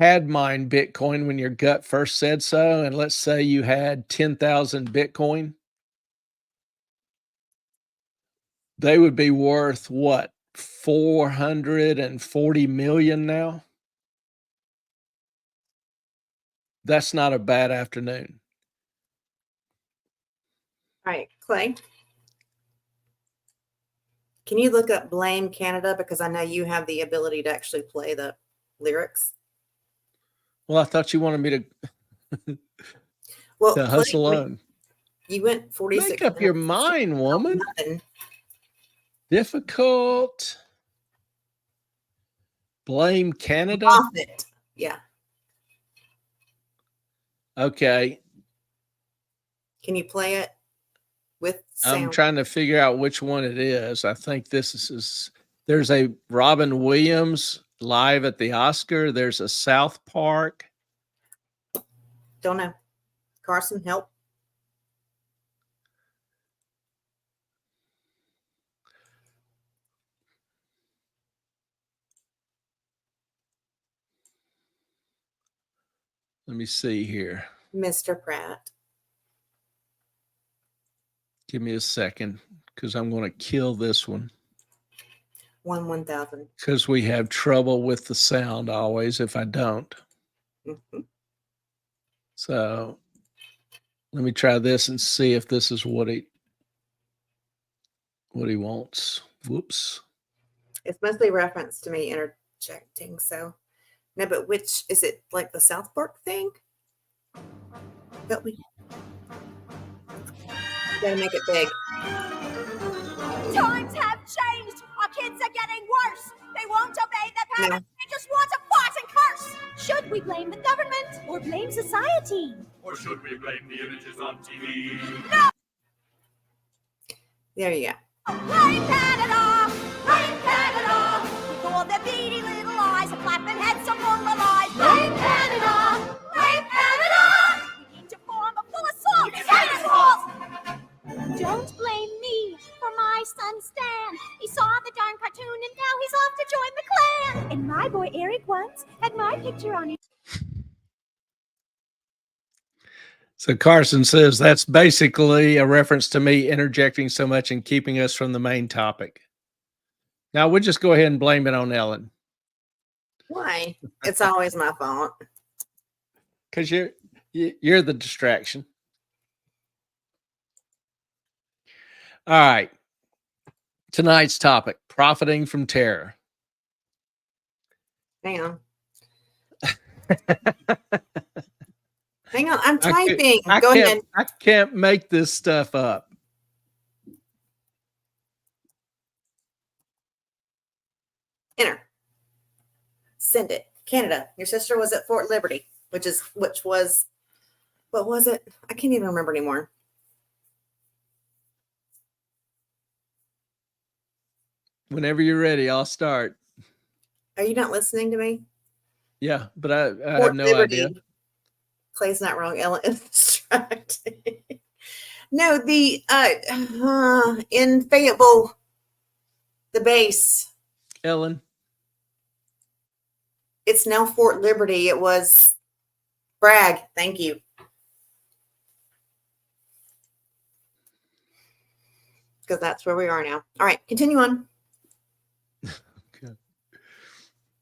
had mined Bitcoin when your gut first said so, and let's say you had 10,000 Bitcoin, they would be worth what? 440 million now? That's not a bad afternoon. All right, Clay. Can you look up Blame Canada? Because I know you have the ability to actually play the lyrics. Well, I thought you wanted me to, well, to hustle on. You went 46 Make up your mind, woman. Difficult. Blame Canada? Profit. Yeah. Okay. Can you play it with sound? I'm trying to figure out which one it is. I think this is there's a Robin Williams live at the Oscar. There's a South Park. Don't know. Carson, help. Let me see here. Mr. Pratt. Give me a second because I'm going to kill this one. 1,000. Because we have trouble with the sound always if I don't. Mm-hmm. So let me try this and see if this is what he wants. Whoops. It's mostly reference to me interjecting. So no, but which is it, like the South Park thing? Help me. Gotta make it big. Times have changed. Our kids are getting worse. They won't obey their parents. They just want to fight and curse. Should we blame the government or blame society? Or should we blame the images on TV? No! There you go. Blame Canada! Blame Canada! With all their beady little eyes and flapping heads so full of lies. Blame Canada! Blame Canada! We need to form a full assault against walls. Don't blame me for my son Stan. He saw the darn cartoon and now he's off to join the clan. And my boy Eric once had my picture on it. So Carson says that's basically a reference to me interjecting so much and keeping us from the main topic. Now we'll just go ahead and blame it on Ellen. Why? It's always my fault. Because you're the distraction. All right. Tonight's topic, profiting from terror. Hang on. Hang on. I'm typing. Go ahead. I can't make this stuff up. Enter. Send it. Canada. Your sister was at Fort Liberty, which was, what was it? I can't even remember anymore. Whenever you're ready, I'll start. Are you not listening to me? Yeah, but I have no idea. Clay's not wrong. Ellen is distracted. No, the in Fayetteville, the base Ellen? It's now Fort Liberty. It was Bragg. Thank you. Because that's where we are now. All right, continue on. Okay.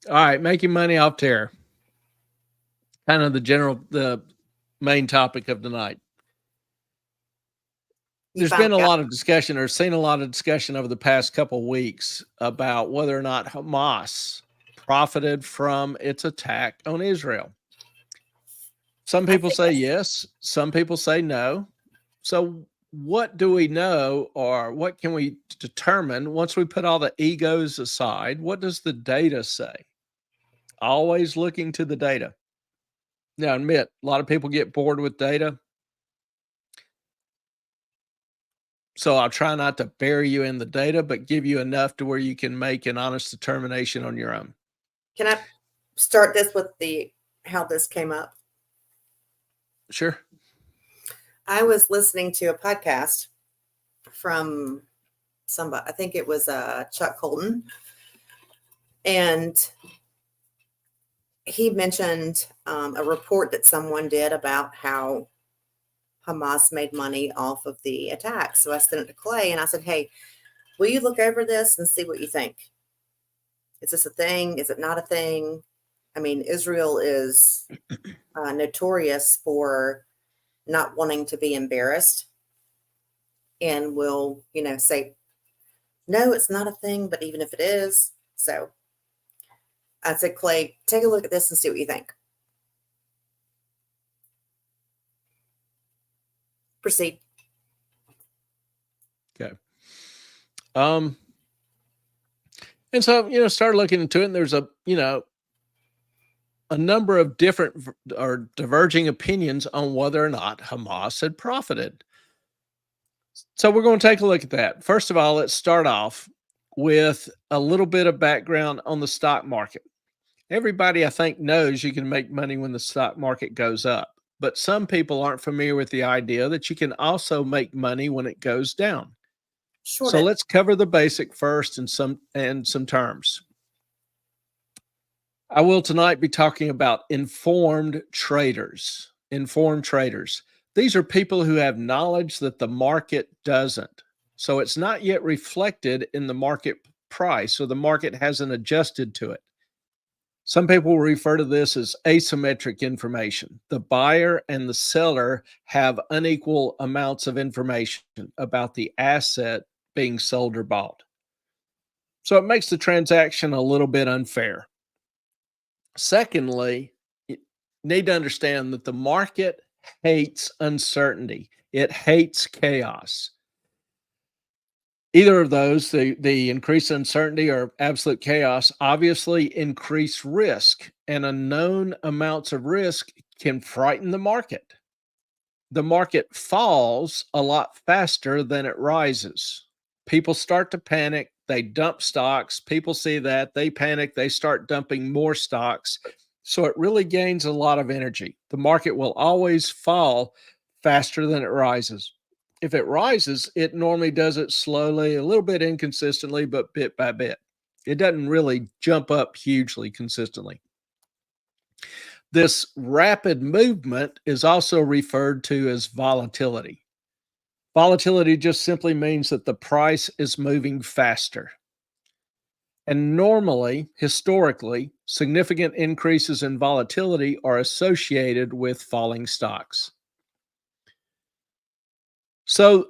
All right, making money off terror. Kind of the main topic of the night. There's been a lot of discussion, or seen a lot of discussion over the past couple of weeks about whether or not Hamas profited from its attack on Israel. Some people say yes, some people say no. So what do we know, or what can we determine once we put all the egos aside? What does the data say? Always looking to the data. Now, admit, a lot of people get bored with data. So I'll try not to bury you in the data, but give you enough to where you can make an honest determination on your own. Can I start this with how this came up? Sure. I was listening to a podcast from somebody, I think it was Chuck Colton, and he mentioned a report that someone did about how Hamas made money off of the attack. So I sent it to Clay and I said, hey, will you look over this and see what you think? Is this a thing? Is it not a thing? I mean, Israel is notorious for not wanting to be embarrassed and will, say, no, it's not a thing, but even if it is. So I said, Clay, take a look at this and see what you think. Proceed. Okay. And so, started looking into it, and there's a number of different or diverging opinions on whether or not Hamas had profited. So we're going to take a look at that. First of all, let's start off with a little bit of background on the stock market. Everybody, I think, knows you can make money when the stock market goes up, but some people aren't familiar with the idea that you can also make money when it goes down. Sure. So let's cover the basic first and some terms. I will tonight be talking about informed traders. Informed traders. These are people who have knowledge that the market doesn't. So it's not yet reflected in the market price, or the market hasn't adjusted to it. Some people refer to this as asymmetric information. The buyer and the seller have unequal amounts of information about the asset being sold or bought. So it makes the transaction a little bit unfair. Secondly, you need to understand that the market hates uncertainty. It hates chaos. Either of those, the increased uncertainty or absolute chaos, obviously increase risk, and unknown amounts of risk can frighten the market. The market falls a lot faster than it rises. People start to panic. They dump stocks. People see that. They panic. They start dumping more stocks. So it really gains a lot of energy. The market will always fall faster than it rises. If it rises, it normally does it slowly, a little bit inconsistently, but bit by bit. It doesn't really jump up hugely consistently. This rapid movement is also referred to as volatility. Volatility just simply means that the price is moving faster. And normally, historically, significant increases in volatility are associated with falling stocks. So,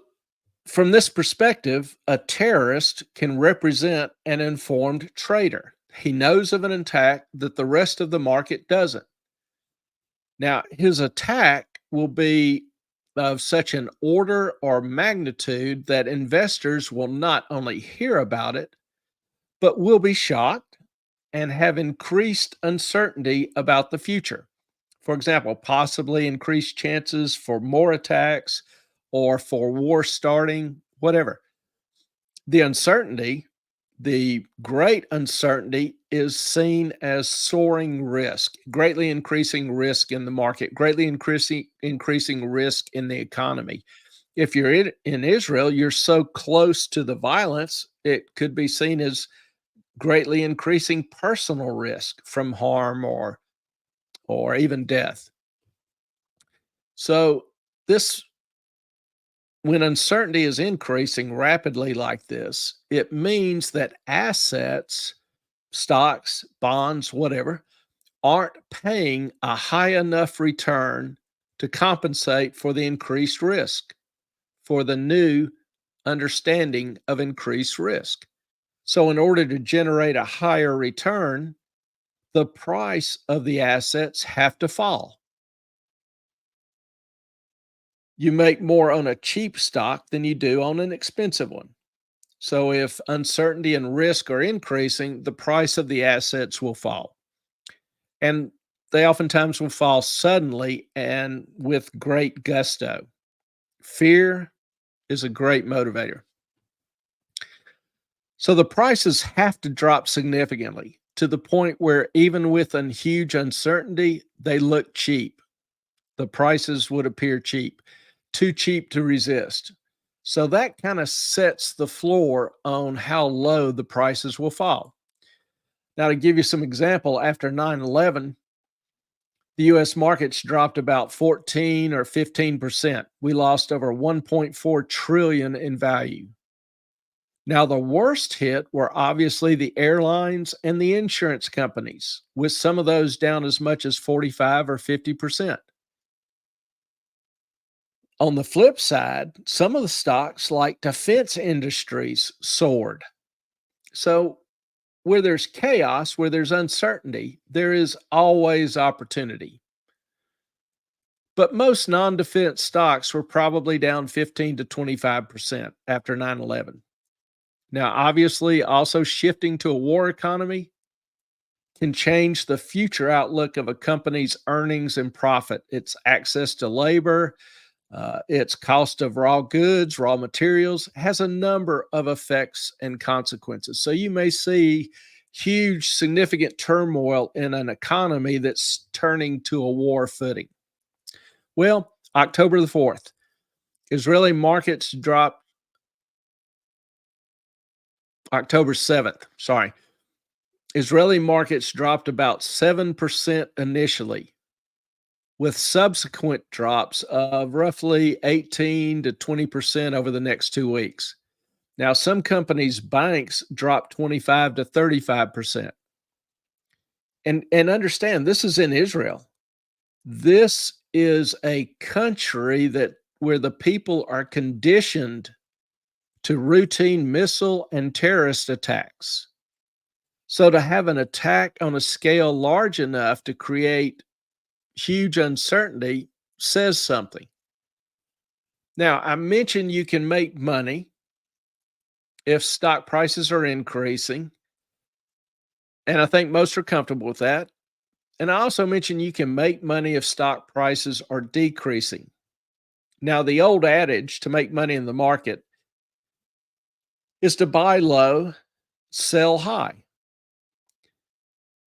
from this perspective, a terrorist can represent an informed trader. He knows of an attack that the rest of the market doesn't. Now, his attack will be of such an order or magnitude that investors will not only hear about it, but will be shocked and have increased uncertainty about the future. For example, possibly increased chances for more attacks or for war starting, whatever. The uncertainty, the great uncertainty, is seen as soaring risk, greatly increasing risk in the market, greatly increasing risk in the economy. If you're in Israel, you're so close to the violence, it could be seen as greatly increasing personal risk from harm or even death. So this when uncertainty is increasing rapidly like this, it means that assets, stocks, bonds, whatever, aren't paying a high enough return to compensate for the increased risk, for the new understanding of increased risk. So, in order to generate a higher return, the price of the assets have to fall. You make more on a cheap stock than you do on an expensive one. So, if uncertainty and risk are increasing, the price of the assets will fall. And they oftentimes will fall suddenly and with great gusto. Fear is a great motivator. So the prices have to drop significantly to the point where even with a huge uncertainty, they look cheap. The prices would appear cheap, too cheap to resist. So that kind of sets the floor on how low the prices will fall. Now, to give you some example, after 9/11, the US markets dropped about 14 or 15%. We lost over 1.4 trillion in value. Now, the worst hit were obviously the airlines and the insurance companies, with some of those down as much as 45 or 50%. On the flip side, some of the stocks like defense industries soared. So, where there's chaos, where there's uncertainty, there is always opportunity. But most non defense stocks were probably down 15 to 25% after 9/11. Now, obviously, also shifting to a war economy can change the future outlook of a company's earnings and profit, its access to labor, its cost of raw goods, raw materials, has a number of effects and consequences. So you may see huge, significant turmoil in an economy that's turning to a war footing. Well, October the 4th, Israeli markets dropped. October 7th, sorry. Israeli markets dropped about 7% initially, with subsequent drops of roughly 18 to 20% over the next 2 weeks. Now, some companies' banks dropped 25 to 35%. And understand, this is in Israel. This is a country that where the people are conditioned to routine missile and terrorist attacks. So to have an attack on a scale large enough to create huge uncertainty says something. Now, I mentioned you can make money if stock prices are increasing, and I think most are comfortable with that. And I also mentioned you can make money if stock prices are decreasing. Now, the old adage to make money in the market is to buy low, sell high.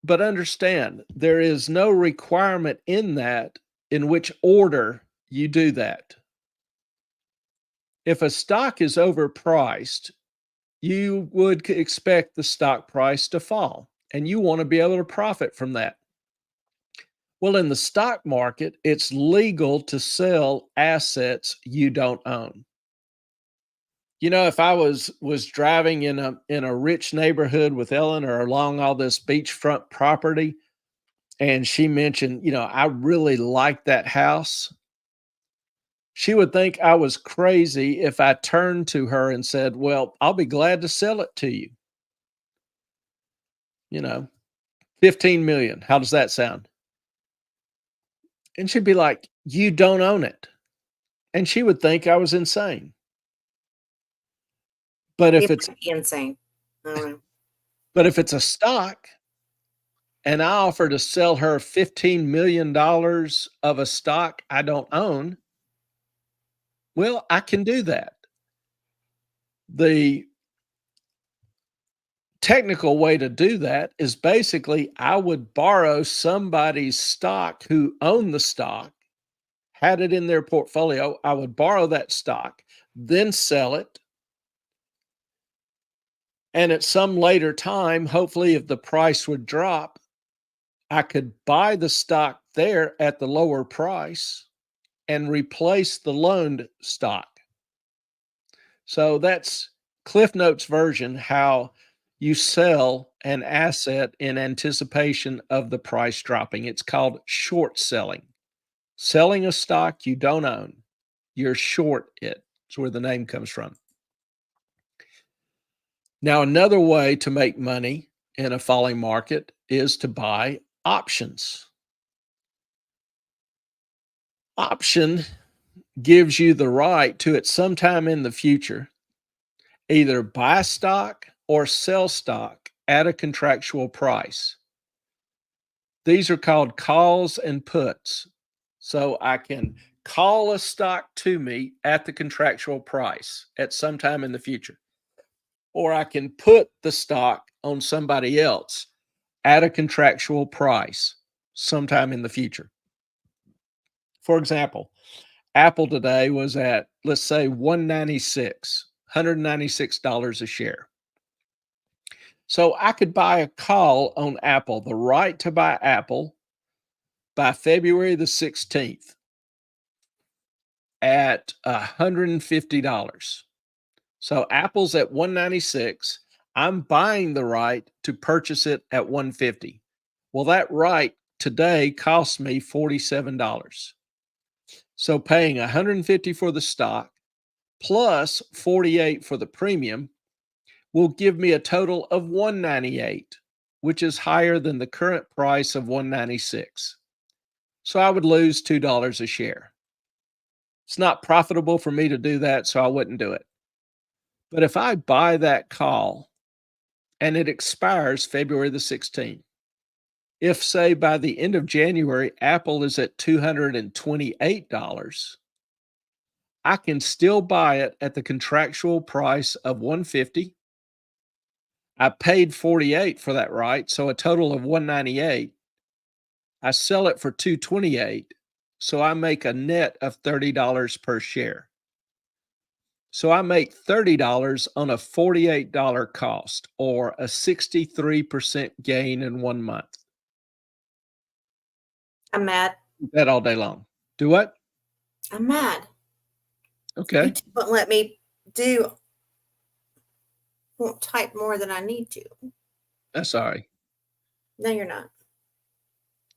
But understand, there is no requirement in that in which order you do that. If a stock is overpriced, you would expect the stock price to fall, and you want to be able to profit from that. Well, in the stock market, it's legal to sell assets you don't own. You know, if I was driving in a rich neighborhood with Ellen or along all this beachfront property, and she mentioned, I really like that house, she would think I was crazy if I turned to her and said, "Well, I'll be glad to sell it to you." You know, 15 million. How does that sound? And she'd be like, "You don't own it." And she would think I was insane. But if It it's might be insane. I don't know. but if it's a stock and I offer to sell her $15 million of a stock I don't own, well, I can do that. The technical way to do that is basically I would borrow somebody's stock who owned the stock, had it in their portfolio. I would borrow that stock, then sell it. And at some later time, hopefully, if the price would drop, I could buy the stock there at the lower price and replace the loaned stock. So that's Cliff Notes version, how you sell an asset in anticipation of the price dropping. It's called short selling. Selling a stock you don't own. You're short it. That's where the name comes from. Now, another way to make money in a falling market is to buy options. Option gives you the right to, at some time in the future, either buy stock or sell stock at a contractual price. These are called calls and puts. So I can call a stock to me at the contractual price at some time in the future, or I can put the stock on somebody else at a contractual price sometime in the future. For example, Apple today was at, let's say, $196 a share. So I could buy a call on Apple, the right to buy Apple, by February the 16th at $150. So Apple's at $196. I'm buying the right to purchase it at $150. Well, that right today costs me $47. So paying $150 for the stock plus $48 for the premium will give me a total of $198, which is higher than the current price of $196. So I would lose $2 a share. It's not profitable for me to do that, so I wouldn't do it. But if I buy that call and it expires February the 16th, if, say, by the end of January, Apple is at $228, I can still buy it at the contractual price of $150. I paid $48 for that right, so a total of $198. I sell it for $228, so I make a net of $30 per share. So I make $30 on a $48 cost, or a 63% gain in 1 month. I'm mad. That all day long. Do what? I'm mad. Okay. YouTube won't let me won't type more than I need to. That's all right. No, you're not.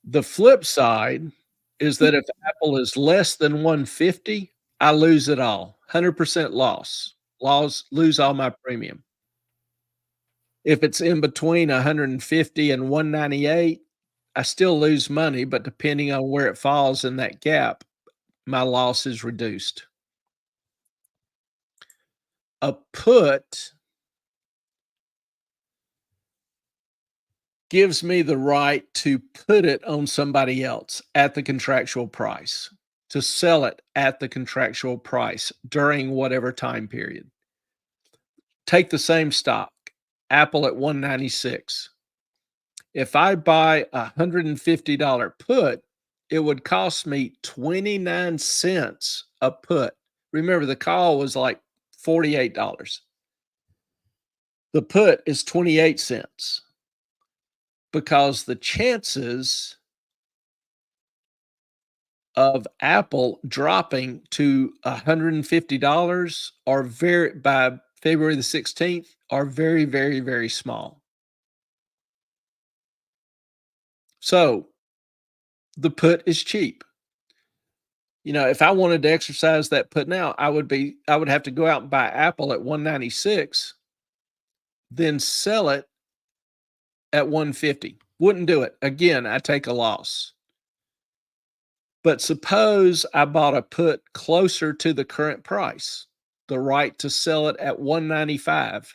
The flip side is that if Apple is less than 150, I lose it all. 100% loss. Lose all my premium. If it's in between 150 and 198, I still lose money, but depending on where it falls in that gap, my loss is reduced. A put gives me the right to put it on somebody else at the contractual price, to sell it at the contractual price during whatever time period. Take the same stock, Apple at $196. If I buy a $150 put, it would cost me 29 cents a put. Remember, the call was like $48. The put is 28 cents because the chances of Apple dropping to $150 are by February the 16th are very, very, very small. So the put is cheap. You know, if I wanted to exercise that put now, I would have to go out and buy Apple at $196, then sell it at $150. Wouldn't do it. Again, I take a loss. But suppose I bought a put closer to the current price, the right to sell it at $195.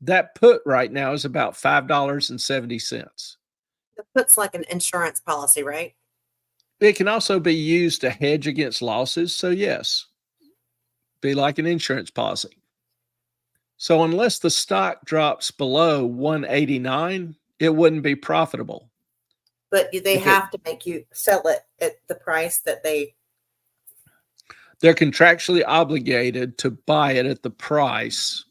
That put right now is about $5.70. The put's like an insurance policy, right? It can also be used to hedge against losses. So yes, be like an insurance policy. So unless the stock drops below 189, it wouldn't be profitable. But they have to make you sell it at the price that they're contractually obligated to buy it at the price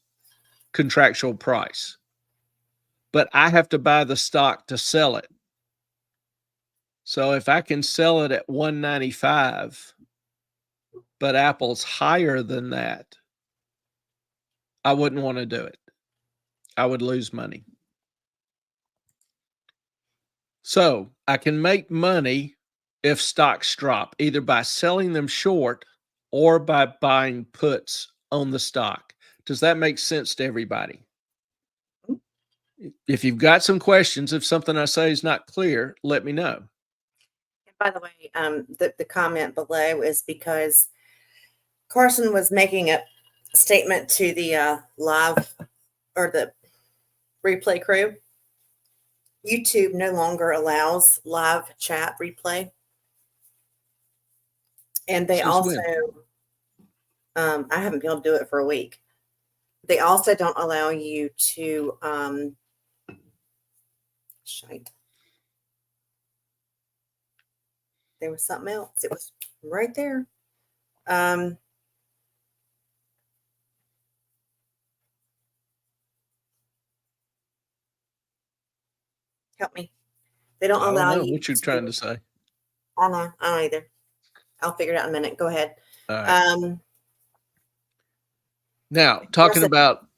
contractual price. But I have to buy the stock to sell it. So if I can sell it at $195, but Apple's higher than that, I wouldn't want to do it. I would lose money. So I can make money if stocks drop, either by selling them short or by buying puts on the stock. Does that make sense to everybody? If you've got some questions, if something I say is not clear, let me know. By the way, the comment below is because Carson was making a statement to the live or the replay crew. YouTube no longer allows live chat replay. And they also, I haven't been able to do it for a week. They also don't allow you to, shite. There was something else. It was right there. Help me. They don't allow you. What you're trying to say. I know. I don't either. I'll figure it out in a minute. Go ahead. All right. Now, talking about.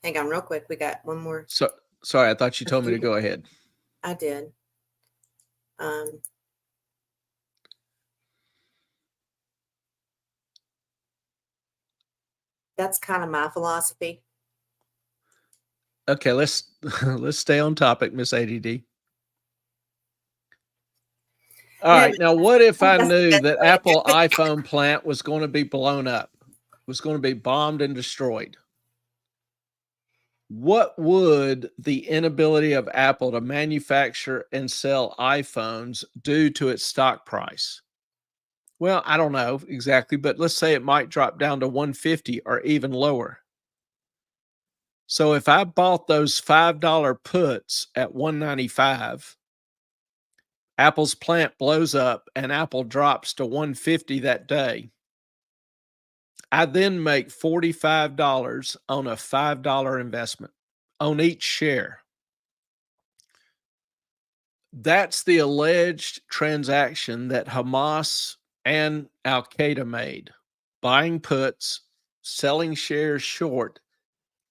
Hang on real quick. We got one more. So, sorry, I thought you told me to go ahead. I did. That's kind of my philosophy. Okay, let's stay on topic, Miss ADD. All right. Now, what if I knew that Apple iPhone plant was going to be blown up, was going to be bombed and destroyed? What would the inability of Apple to manufacture and sell iPhones do to its stock price? Well, I don't know exactly, but let's say it might drop down to 150 or even lower. So if I bought those $5 puts at 195, Apple's plant blows up and Apple drops to 150 that day, I then make $45 on a $5 investment on each share. That's the alleged transaction that Hamas and Al Qaeda made, buying puts, selling shares short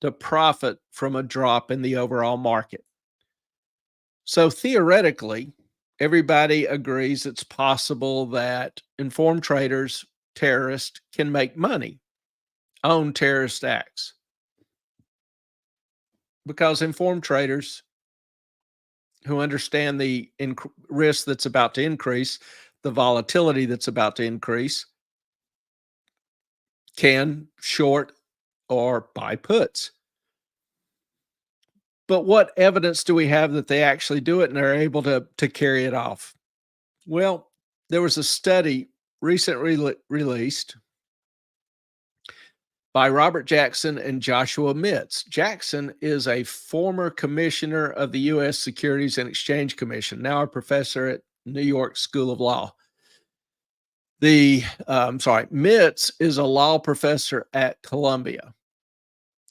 to profit from a drop in the overall market. So theoretically, everybody agrees it's possible that informed traders, terrorists, can make money on terrorist acts, because informed traders who understand the risk that's about to increase, the volatility that's about to increase, can short or buy puts. But what evidence do we have that they actually do it and are able to carry it off? Well, there was a study recently released by Robert Jackson and Joshua Mitz. Jackson is a former commissioner of the U.S. Securities and Exchange Commission, now a professor at New York School of Law. Mitz is a law professor at Columbia.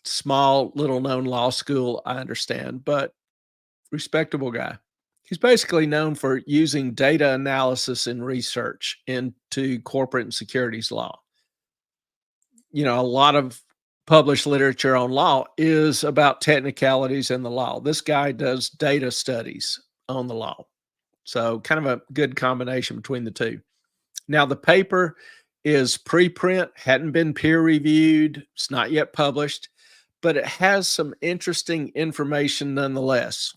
Small, little-known law school, I understand, but respectable guy. He's basically known for using data analysis and research into corporate and securities law. You know, a lot of published literature on law is about technicalities in the law. This guy does data studies on the law. So kind of a good combination between the two. Now, the paper is preprint, hadn't been peer reviewed. It's not yet published, but it has some interesting information nonetheless.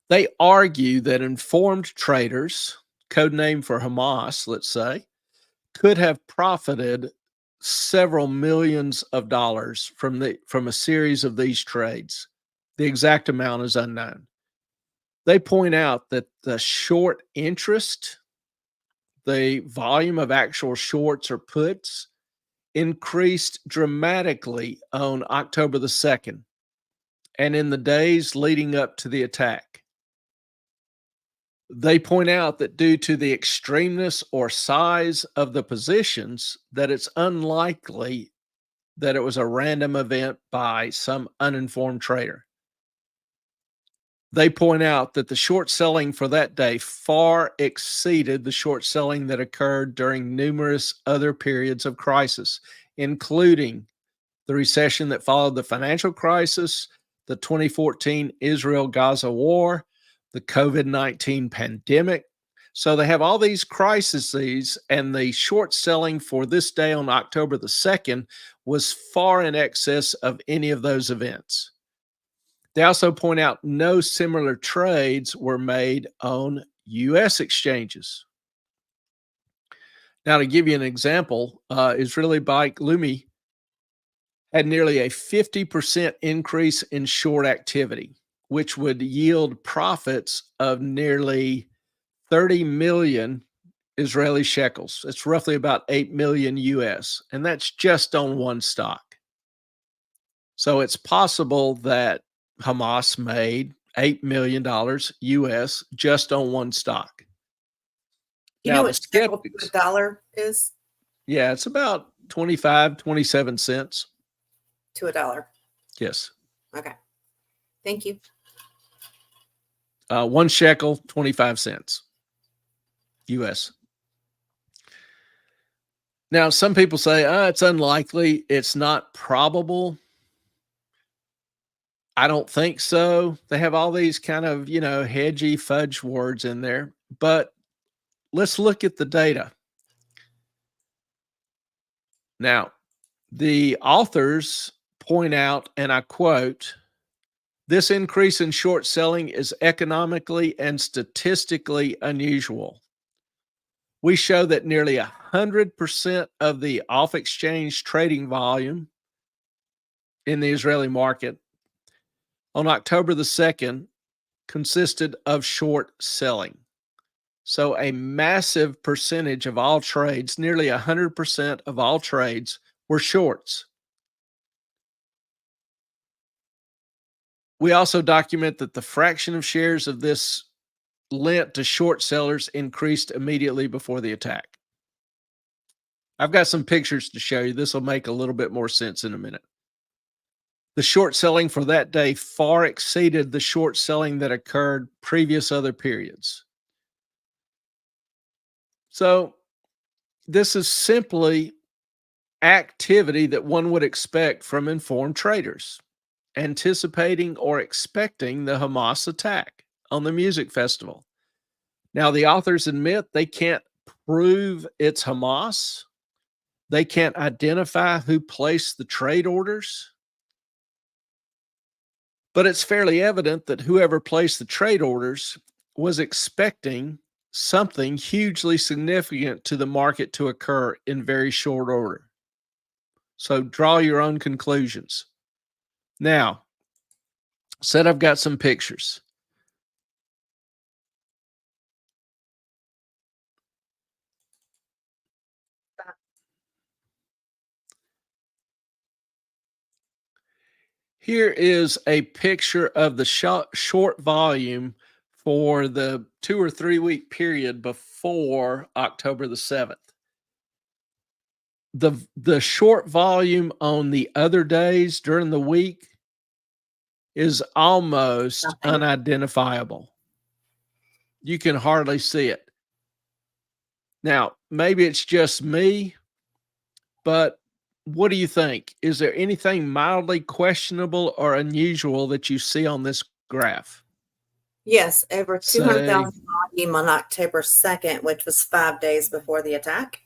They argue that informed traders, code name for Hamas, let's say, could have profited several millions of dollars from a series of these trades. The exact amount is unknown. They point out that the short interest, the volume of actual shorts or puts, increased dramatically on October the 2nd and in the days leading up to the attack. They point out that due to the extremeness or size of the positions, that it's unlikely that it was a random event by some uninformed trader. They point out that the short selling for that day far exceeded the short selling that occurred during numerous other periods of crisis, including the recession that followed the financial crisis, the 2014 Israel-Gaza war, the COVID-19 pandemic. So they have all these crises, and the short selling for this day on October the 2nd was far in excess of any of those events. They also point out no similar trades were made on U.S. exchanges. Now, to give you an example, Israeli bike Lumi had nearly a 50% increase in short activity, which would yield profits of nearly 30 million Israeli shekels. It's roughly about 8 million US, and that's just on one stock. So it's possible that Hamas made $8 million US just on one stock. You Now, know the what shekel to skeptics, a dollar is? yeah, it's about 25, 27 cents. To a dollar. Yes. Okay. Thank you. 1 shekel, 25 cents US. Now, some people say, it's unlikely. It's not probable. I don't think so. They have all these kind of, hedgy fudge words in there. But let's look at the data. Now, the authors point out, and I quote, "This increase in short selling is economically and statistically unusual. We show that nearly 100% of the off-exchange trading volume in the Israeli market on October the 2nd consisted of short selling. So a massive percentage of all trades, nearly 100% of all trades, were shorts. We also document that the fraction of shares of this lent to short sellers increased immediately before the attack." I've got some pictures to show you. This will make a little bit more sense in a minute. The short selling for that day far exceeded the short selling that occurred previous other periods. So this is simply activity that one would expect from informed traders, anticipating or expecting the Hamas attack on the music festival. Now, the authors admit they can't prove it's Hamas. They can't identify who placed the trade orders. But it's fairly evident that whoever placed the trade orders was expecting something hugely significant to the market to occur in very short order. So draw your own conclusions. Now, said I've got some pictures. Here is a picture of the short volume for the 2 or 3 week period before October the 7th. The short volume on the other days during the week is almost unidentifiable. You can hardly see it. Now, maybe it's just me, but what do you think? Is there anything mildly questionable or unusual that you see on this graph? Yes, over Say, 200,000 volume on October 2nd, which was 5 days before the attack.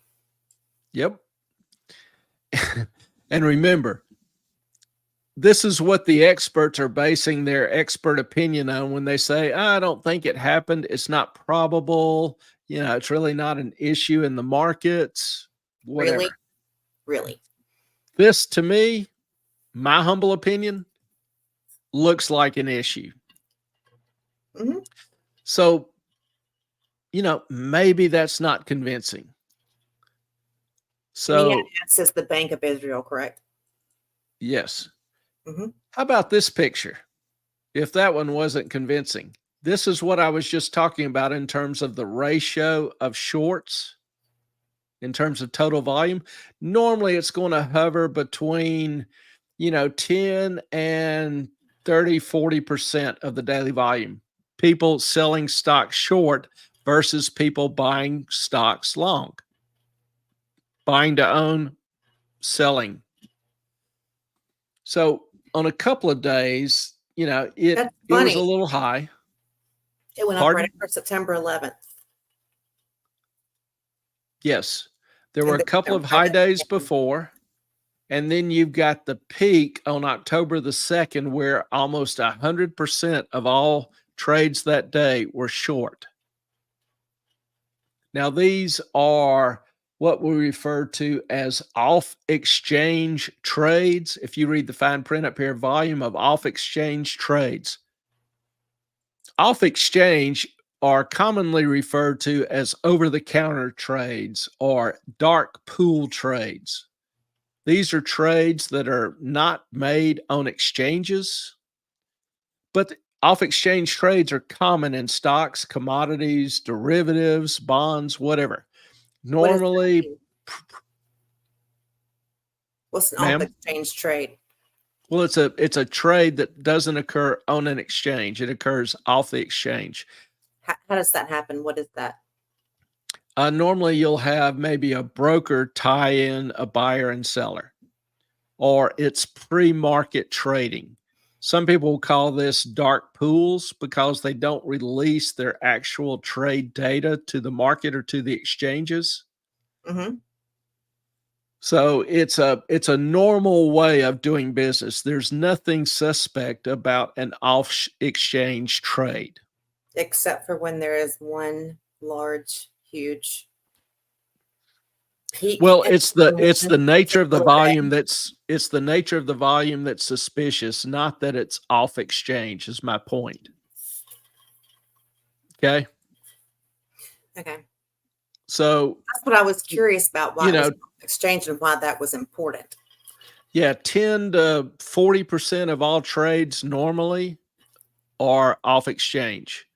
yep. And remember, this is what the experts are basing their expert opinion on when they say, I don't think it happened. It's not probable. It's really not an issue in the markets. Whatever. Really? This, to me, my humble opinion, looks like an issue. Mm-hmm. So, maybe that's not convincing. So, This is the Bank of Israel, correct? yes. Mm-hmm. How about this picture? If that one wasn't convincing, this is what I was just talking about in terms of the ratio of shorts in terms of total volume. Normally it's going to hover between, 10 and 30, 40% of the daily volume. People selling stocks short versus people buying stocks long. Buying to own, selling. So on a couple of days, it was a little high. It went up right after September 11th. Yes. There were a couple of high days before, and then you've got the peak on October the 2nd, where almost 100% of all trades that day were short. Now, these are what we refer to as off-exchange trades. If you read the fine print up here, volume of off-exchange trades. Off-exchange are commonly referred to as over-the-counter trades or dark pool trades. These are trades that are not made on exchanges, but off-exchange trades are common in stocks, commodities, derivatives, bonds, whatever. Normally, what's an off-exchange trade? Well, it's a trade that doesn't occur on an exchange. It occurs off the exchange. How does that happen? What is that? Normally, you'll have maybe a broker tie in a buyer and seller, or it's pre-market trading. Some people call this dark pools because they don't release their actual trade data to the market or to the exchanges. Mm-hmm. So it's a normal way of doing business. There's nothing suspect about an off-exchange trade. Except for when there is one large, huge peak. Well, it's the nature of the volume that's suspicious, not that it's off exchange, is my point. Okay. So that's what I was curious about, why it was exchange and why that was important. Yeah, 10 to 40% of all trades normally are off exchange.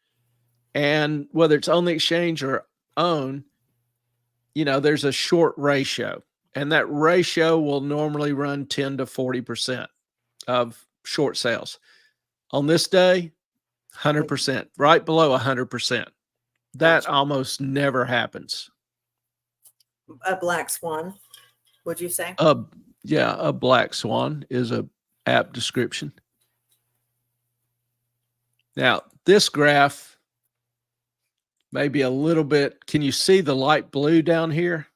And whether it's on the exchange or own, there's a short ratio, and that ratio will normally run 10 to 40% of short sales. On this day, 100%, right below 100%. That almost never happens. A black swan, would you say? Yeah, a black swan is a apt description. Now, this graph may be a little bit, can you see the light blue down here?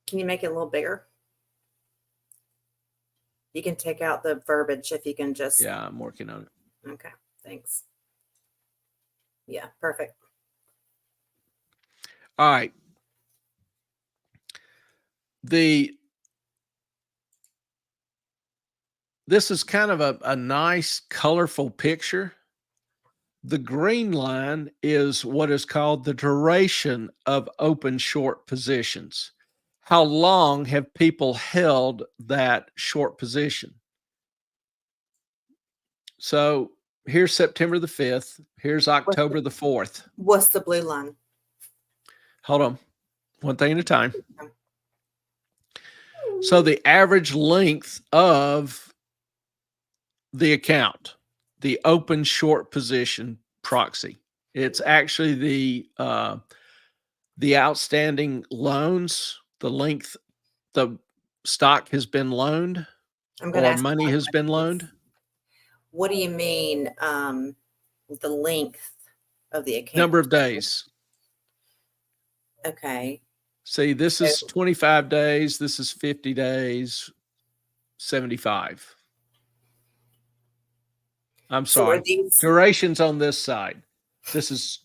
Can you make it a little bigger? You can take out the verbiage if you can just. Yeah, I'm working on it. Okay, thanks. Yeah, perfect. All right. This is kind of a nice, colorful picture. The green line is what is called the duration of open short positions. How long have people held that short position? So here's September the 5th. Here's October the 4th. What's the blue line? Hold on. One thing at a time. So the average length of the account, the open short position proxy, it's actually the outstanding loans, the length the stock has been loaned or money has been loaned. What do you mean, the length of the account? Number of days. Okay. See, this is 25 days. This is 50 days, 75. I'm sorry. Durations on this side. This is.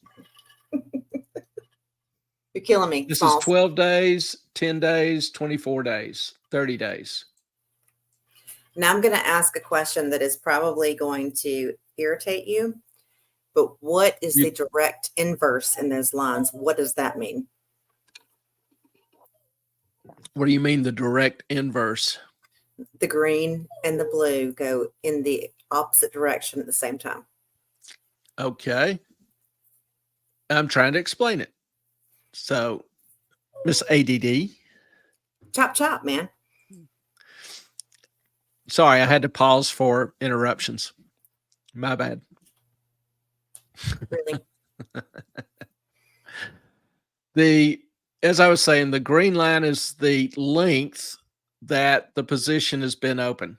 You're killing me. This is 12 days, 10 days, 24 days, 30 days. Now I'm going to ask a question that is probably going to irritate you, but what is the direct inverse in those lines? What does that mean? What do you mean the direct inverse? The green and the blue go in the opposite direction at the same time. Okay. I'm trying to explain it. So, Miss ADD. Chop, chop, man. Sorry, I had to pause for interruptions. My bad. Really. As I was saying, the green line is the length that the position has been open.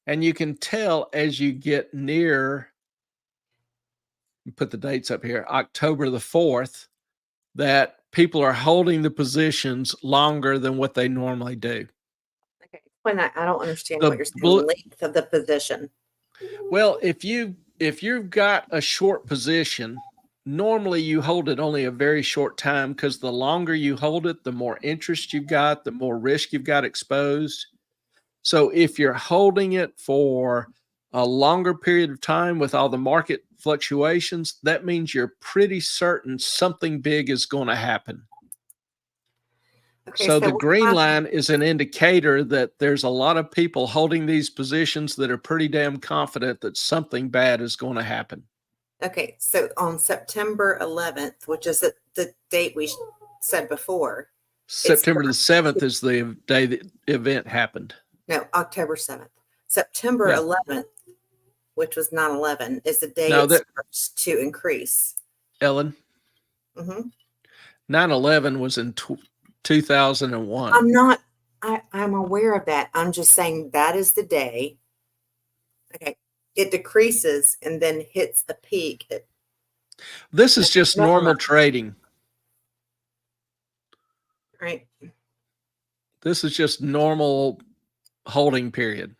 And you can tell as you get near, put the dates up here, October the 4th, that people are holding the positions longer than what they normally do. Okay. Explain that. I don't understand The what you're saying. Length of the position. Well, if you've got a short position, normally you hold it only a very short time, because the longer you hold it, the more interest you've got, the more risk you've got exposed. So if you're holding it for a longer period of time with all the market fluctuations, that means you're pretty certain something big is going to happen. Okay, So the what green happened- line is an indicator that there's a lot of people holding these positions that are pretty damn confident that something bad is going to happen. Okay, so on September 11th, which is the date we said before. September the 7th is the day the event happened. No, October 7th. September Yeah. 11th, which was 9/11, is the day Now it starts to increase. Ellen, Mm-hmm. 9/11 was in 2001. I'm aware of that. I'm just saying that is the day. Okay. It decreases and then hits a peak. This is just normal trading. Right. This is just normal holding period.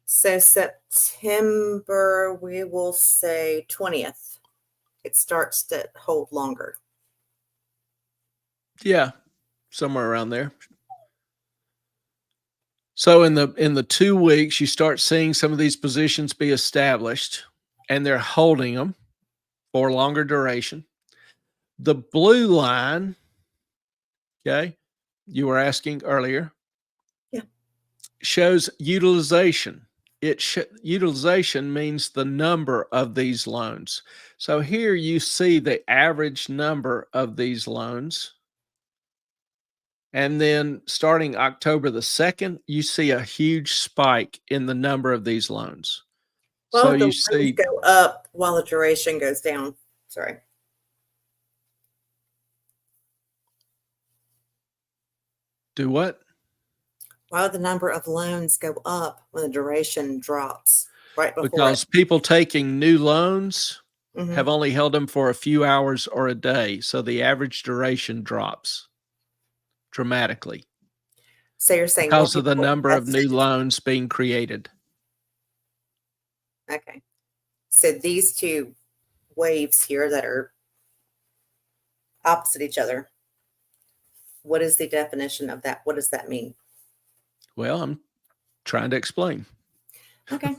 So September, we will say 20th. It starts to hold longer. Yeah, somewhere around there. So in the 2 weeks, you start seeing some of these positions be established, and they're holding them for longer duration. The blue line, okay, you were asking earlier, Yeah, shows utilization. Utilization means the number of these loans. So here you see the average number of these loans. And then starting October the 2nd, you see a huge spike in the number of these loans. well, So the you loans see, go up while the duration goes down. Sorry. do what? Why would the number of loans go up when the duration drops right before Because people taking new loans it? have only held them for a few hours or a day. So the average duration drops dramatically So you're saying because more of the people number of have new saved- loans being created. Okay. So these two waves here that are opposite each other, what is the definition of that? What does that mean? Well, I'm trying to explain. Okay.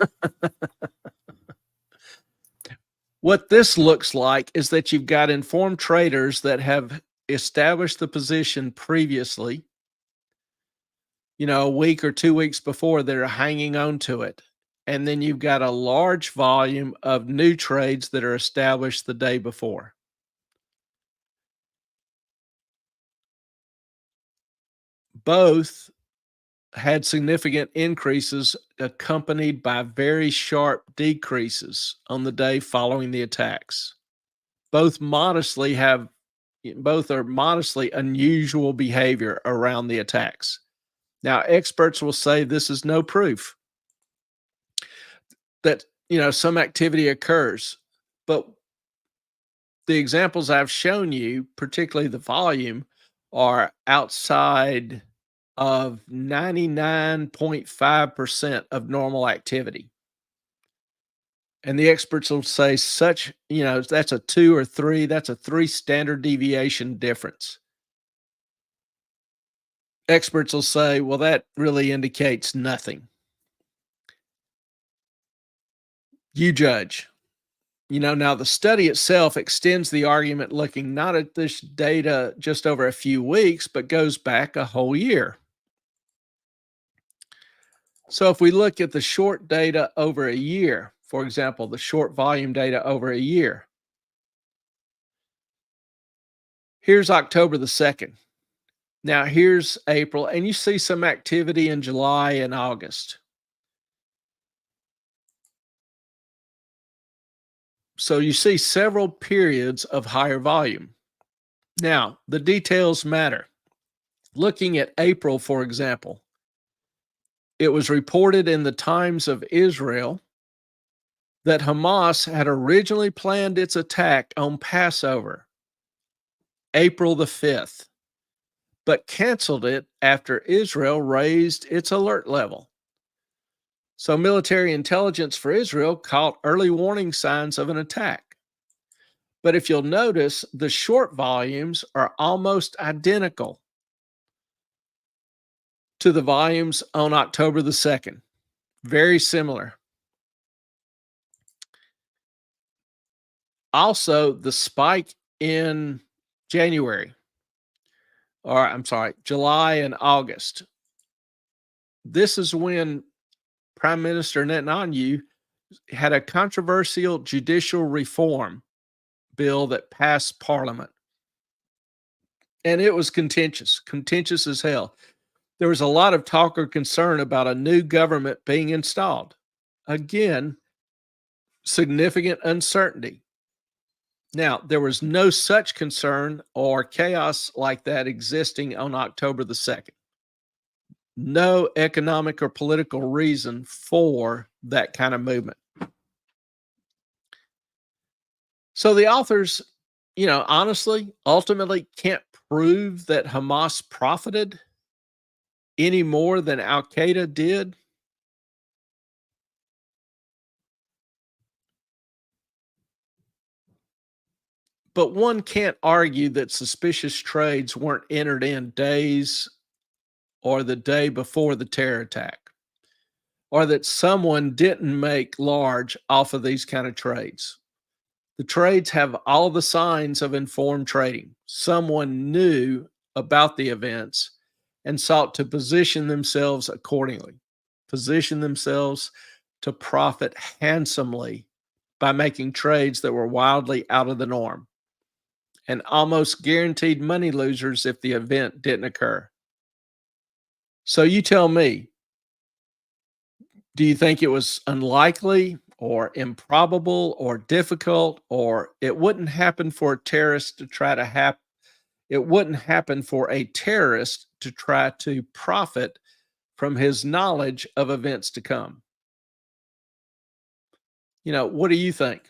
What this looks like is that you've got informed traders that have established the position previously, a week or 2 weeks before, that are hanging on to it. And then you've got a large volume of new trades that are established the day before. Both had significant increases accompanied by very sharp decreases on the day following the attacks. Both are modestly unusual behavior around the attacks. Now, experts will say this is no proof that some activity occurs, but the examples I've shown you, particularly the volume, are outside of 99.5% of normal activity. And the experts will say that's a 2 or 3, that's a 3 standard deviation difference. Experts will say, well, that really indicates nothing. You judge. Now the study itself extends the argument, looking not at this data just over a few weeks, but goes back a whole year. So if we look at the short data over a year, for example, the short volume data over a year, here's October the 2nd. Now here's April, and you see some activity in July and August. So you see several periods of higher volume. Now, the details matter. Looking at April, for example, it was reported in the Times of Israel that Hamas had originally planned its attack on Passover, April the 5th, but canceled it after Israel raised its alert level. So military intelligence for Israel caught early warning signs of an attack. But if you'll notice, the short volumes are almost identical to the volumes on October the 2nd. Very similar. Also, the spike in July and August. This is when Prime Minister Netanyahu had a controversial judicial reform bill that passed Parliament. And it was contentious as hell. There was a lot of talk or concern about a new government being installed. Again, significant uncertainty. Now, there was no such concern or chaos like that existing on October the 2nd. No economic or political reason for that kind of movement. So the authors, honestly, ultimately can't prove that Hamas profited any more than Al Qaeda did. But one can't argue that suspicious trades weren't entered in days or the day before the terror attack, or that someone didn't make large off of these kind of trades. The trades have all the signs of informed trading. Someone knew about the events and sought to position themselves accordingly, position themselves to profit handsomely by making trades that were wildly out of the norm and almost guaranteed money losers if the event didn't occur. So you tell me, do you think it was unlikely or improbable or difficult, or it wouldn't happen for a terrorist to try to it wouldn't happen for a terrorist to try to profit from his knowledge of events to come? What do you think?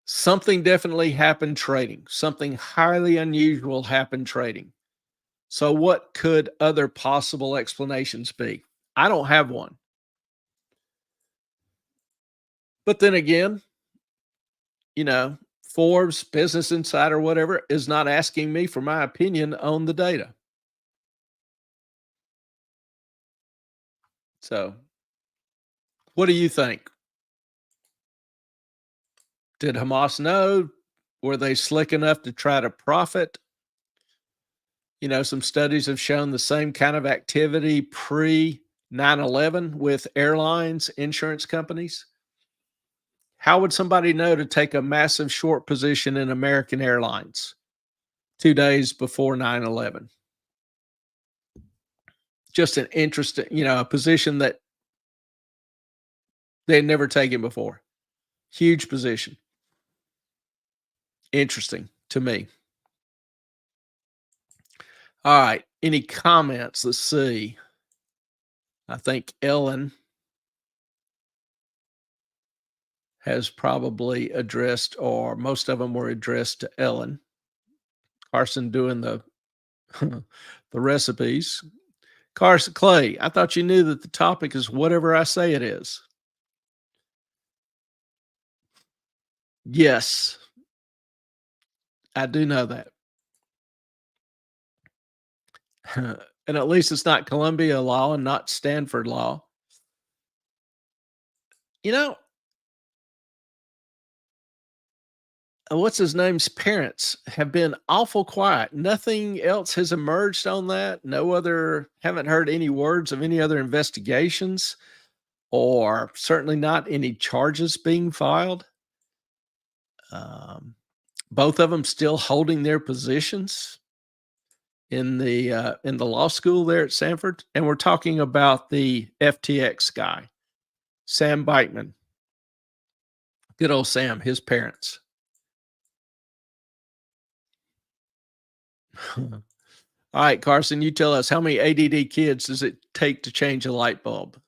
Something definitely happened trading. Something highly unusual happened trading. So what could other possible explanations be? I don't have one. But then again, Forbes, Business Insider, whatever, is not asking me for my opinion on the data. So, what do you think? Did Hamas know? Were they slick enough to try to profit? Some studies have shown the same kind of activity pre 9/11 with airlines, insurance companies. How would somebody know to take a massive short position in American Airlines 2 days before 9/11? Just an interesting, a position that they had never taken before. Huge position. Interesting to me. All right. Any comments? Let's see. I think Ellen has probably addressed, or most of them were addressed to Ellen. Carson doing the the recipes. Carson Clay, I thought you knew that the topic is whatever I say it is. Yes, I do know that. And at least it's not Columbia law and not Stanford law. What's his name's parents have been awful quiet. Nothing else has emerged on that. Haven't heard any words of any other investigations, or certainly not any charges being filed. both of them still holding their positions in the law school there at Sanford, and we're talking about the FTX guy, Sam Bankman. Good old Sam, his parents. All right, Carson, you tell us, how many ADD kids does it take to change a light bulb?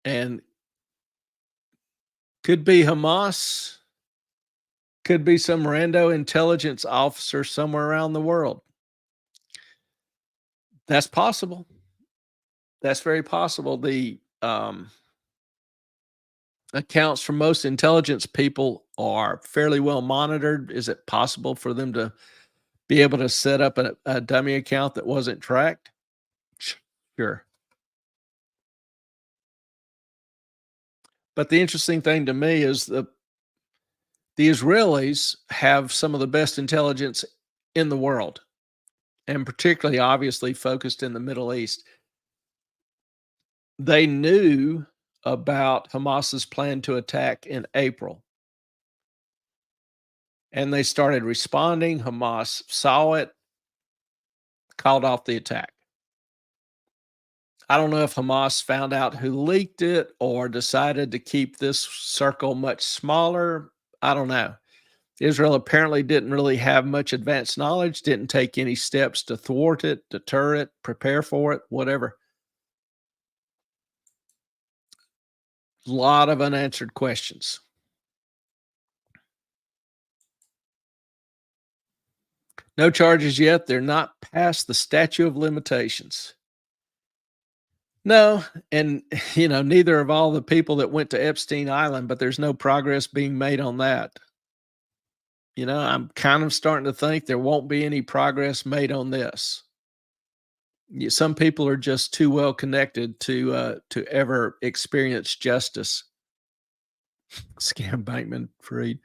And could be Hamas, could be some rando intelligence officer somewhere around the world. That's possible. That's very possible. The accounts from most intelligence people are fairly well monitored. Is it possible for them to be able to set up a dummy account that wasn't tracked? Sure. But the interesting thing to me is the Israelis have some of the best intelligence in the world, and particularly obviously focused in the Middle East. They knew about Hamas's plan to attack in April, and they started responding. Hamas saw it, called off the attack. I don't know if Hamas found out who leaked it or decided to keep this circle much smaller. I don't know. Israel apparently didn't really have much advanced knowledge, didn't take any steps to thwart it, deter it, prepare for it, whatever. A lot of unanswered questions. No charges yet. They're not past the statute of limitations. No, and neither of all the people that went to Epstein Island, but there's no progress being made on that. I'm kind of starting to think there won't be any progress made on this. Some people are just too well connected to ever experience justice. Scam Bankman Fried.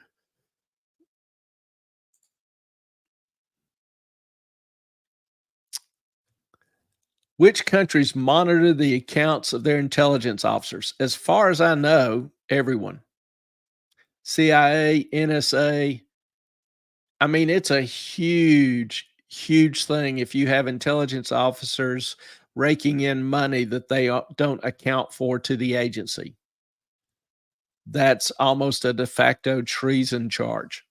Which countries monitor the accounts of their intelligence officers? As far as I know, everyone. CIA, NSA. I mean, it's a huge, huge thing if you have intelligence officers raking in money that they don't account for to the agency. That's almost a de facto treason charge.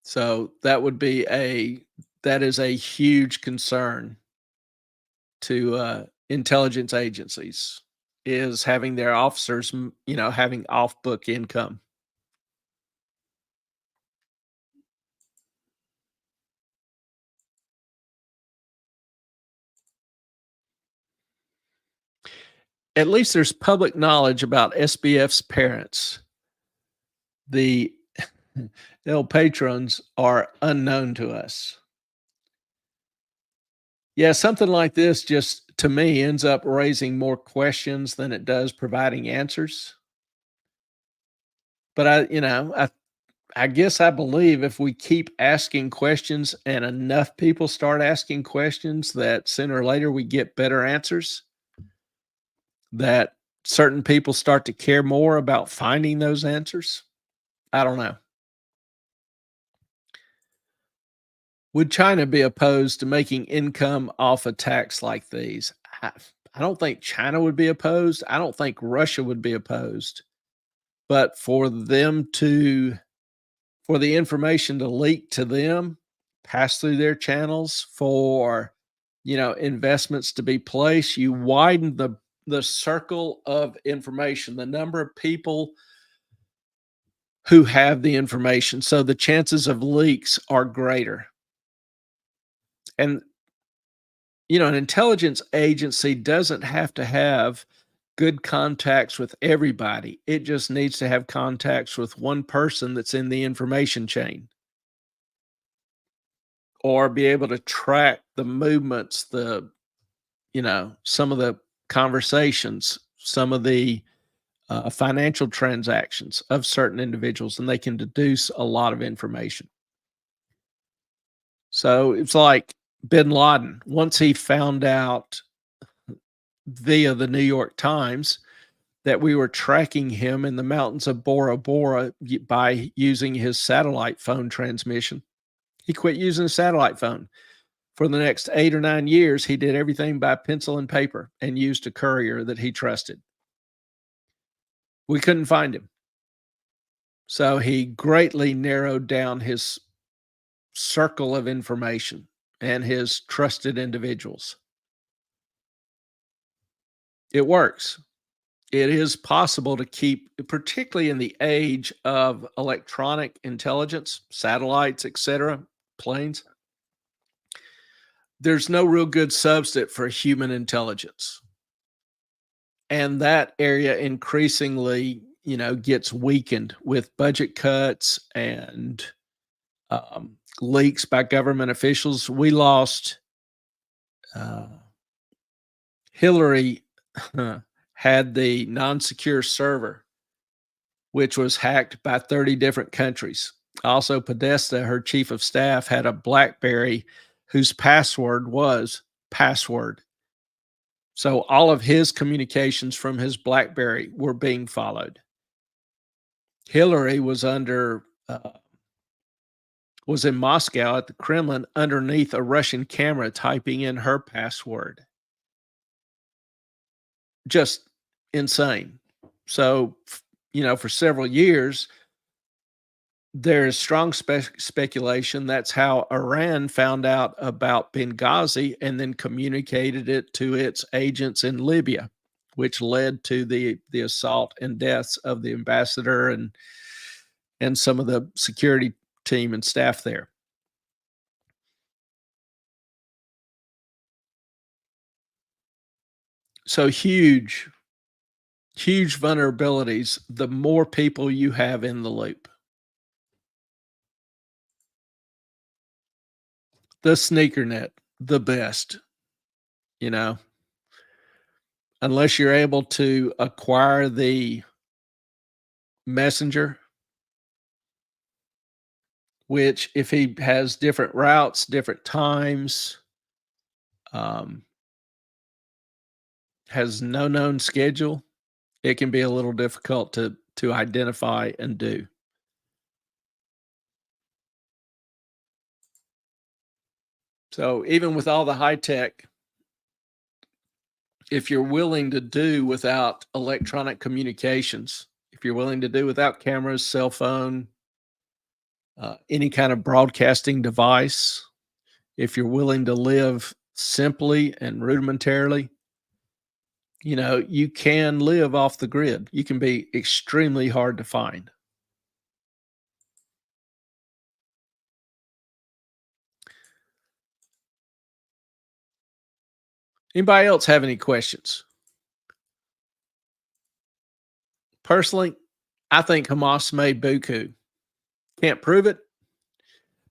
So that is a huge concern to intelligence agencies, is having their officers, having off-book income. At least there's public knowledge about SBF's parents. The El Patrons are unknown to us. Yeah, something like this just, to me, ends up raising more questions than it does providing answers. But I guess I believe if we keep asking questions and enough people start asking questions, that sooner or later we get better answers, that certain people start to care more about finding those answers. I don't know. Would China be opposed to making income off attacks like these? I don't think China would be opposed. I don't think Russia would be opposed. But for the information to leak to them, pass through their channels, for investments to be placed, you widen the circle of information, the number of people who have the information. So the chances of leaks are greater. And, an intelligence agency doesn't have to have good contacts with everybody. It just needs to have contacts with one person that's in the information chain, or be able to track the movements, some of the conversations, some of the financial transactions of certain individuals, and they can deduce a lot of information. So it's like Bin Laden, once he found out via the New York Times that we were tracking him in the mountains of Bora Bora by using his satellite phone transmission. He quit using a satellite phone. For the next 8 or 9 years, he did everything by pencil and paper and used a courier that he trusted. We couldn't find him. So he greatly narrowed down his circle of information and his trusted individuals. It works. It is possible to keep, particularly in the age of electronic intelligence, satellites, etc., planes. There's no real good substitute for human intelligence. And that area increasingly, gets weakened with budget cuts and leaks by government officials. We lost Hillary had the non-secure server, which was hacked by 30 different countries. Also, Podesta, her chief of staff, had a BlackBerry whose password was password. So all of his communications from his BlackBerry were being followed. Hillary was was in Moscow at the Kremlin underneath a Russian camera typing in her password. Just insane. So, for several years, there is strong speculation that's how Iran found out about Benghazi and then communicated it to its agents in Libya, which led to the assault and deaths of the ambassador and some of the security team and staff there. So huge vulnerabilities, the more people you have in the loop. The sneaker net, the best, unless you're able to acquire the messenger, which if he has different routes, different times, has no known schedule, it can be a little difficult to identify and do. So even with all the high tech, if you're willing to do without electronic communications, if you're willing to do without cameras, cell phone, any kind of broadcasting device, if you're willing to live simply and rudimentarily, you can live off the grid. You can be extremely hard to find. Anybody else have any questions? Personally, I think Hamas made buku. Can't prove it,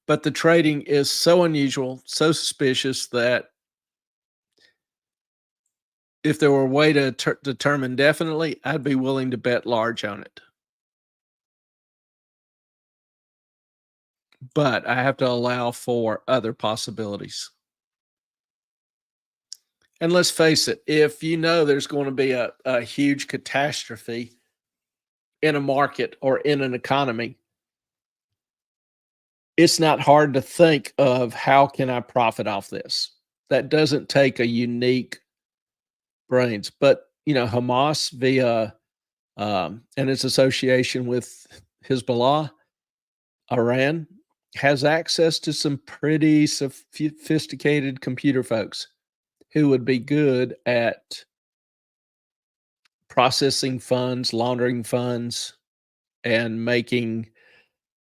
but the trading is so unusual, so suspicious that if there were a way to determine definitely, I'd be willing to bet large on it. But I have to allow for other possibilities. And let's face it, if there's going to be a huge catastrophe in a market or in an economy, it's not hard to think of how can I profit off this. That doesn't take a unique brains. But, Hamas via and its association with Hezbollah, Iran, has access to some pretty sophisticated computer folks who would be good at processing funds, laundering funds, and making,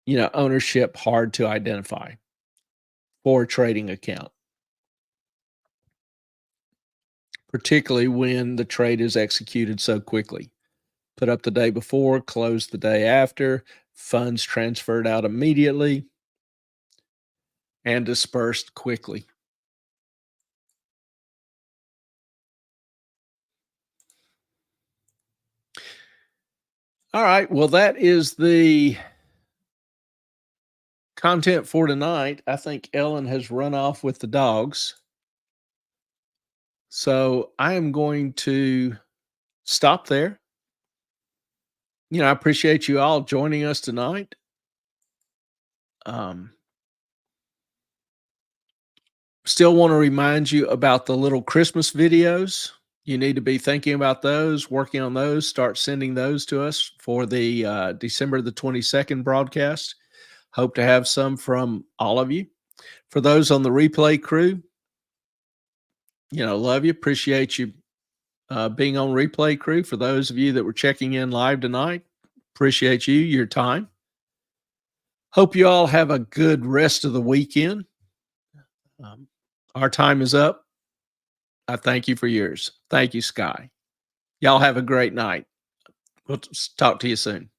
ownership hard to identify for a trading account, particularly when the trade is executed so quickly. Put up the day before, close the day after, funds transferred out immediately, and dispersed quickly. All right. Well, that is the content for tonight. I think Ellen has run off with the dogs. So I am going to stop there I appreciate you all joining us tonight. Still want to remind you about the little Christmas videos. You need to be thinking about those, working on those, start sending those to us for the December the 22nd broadcast. Hope to have some from all of you. For those on the replay crew, love you, appreciate you being on replay crew. For those of you that were checking in live tonight, appreciate you, your time. Hope you all have a good rest of the weekend. Our time is up. I thank you for yours. Thank you, Sky. Y'all have a great night. We'll talk to you soon.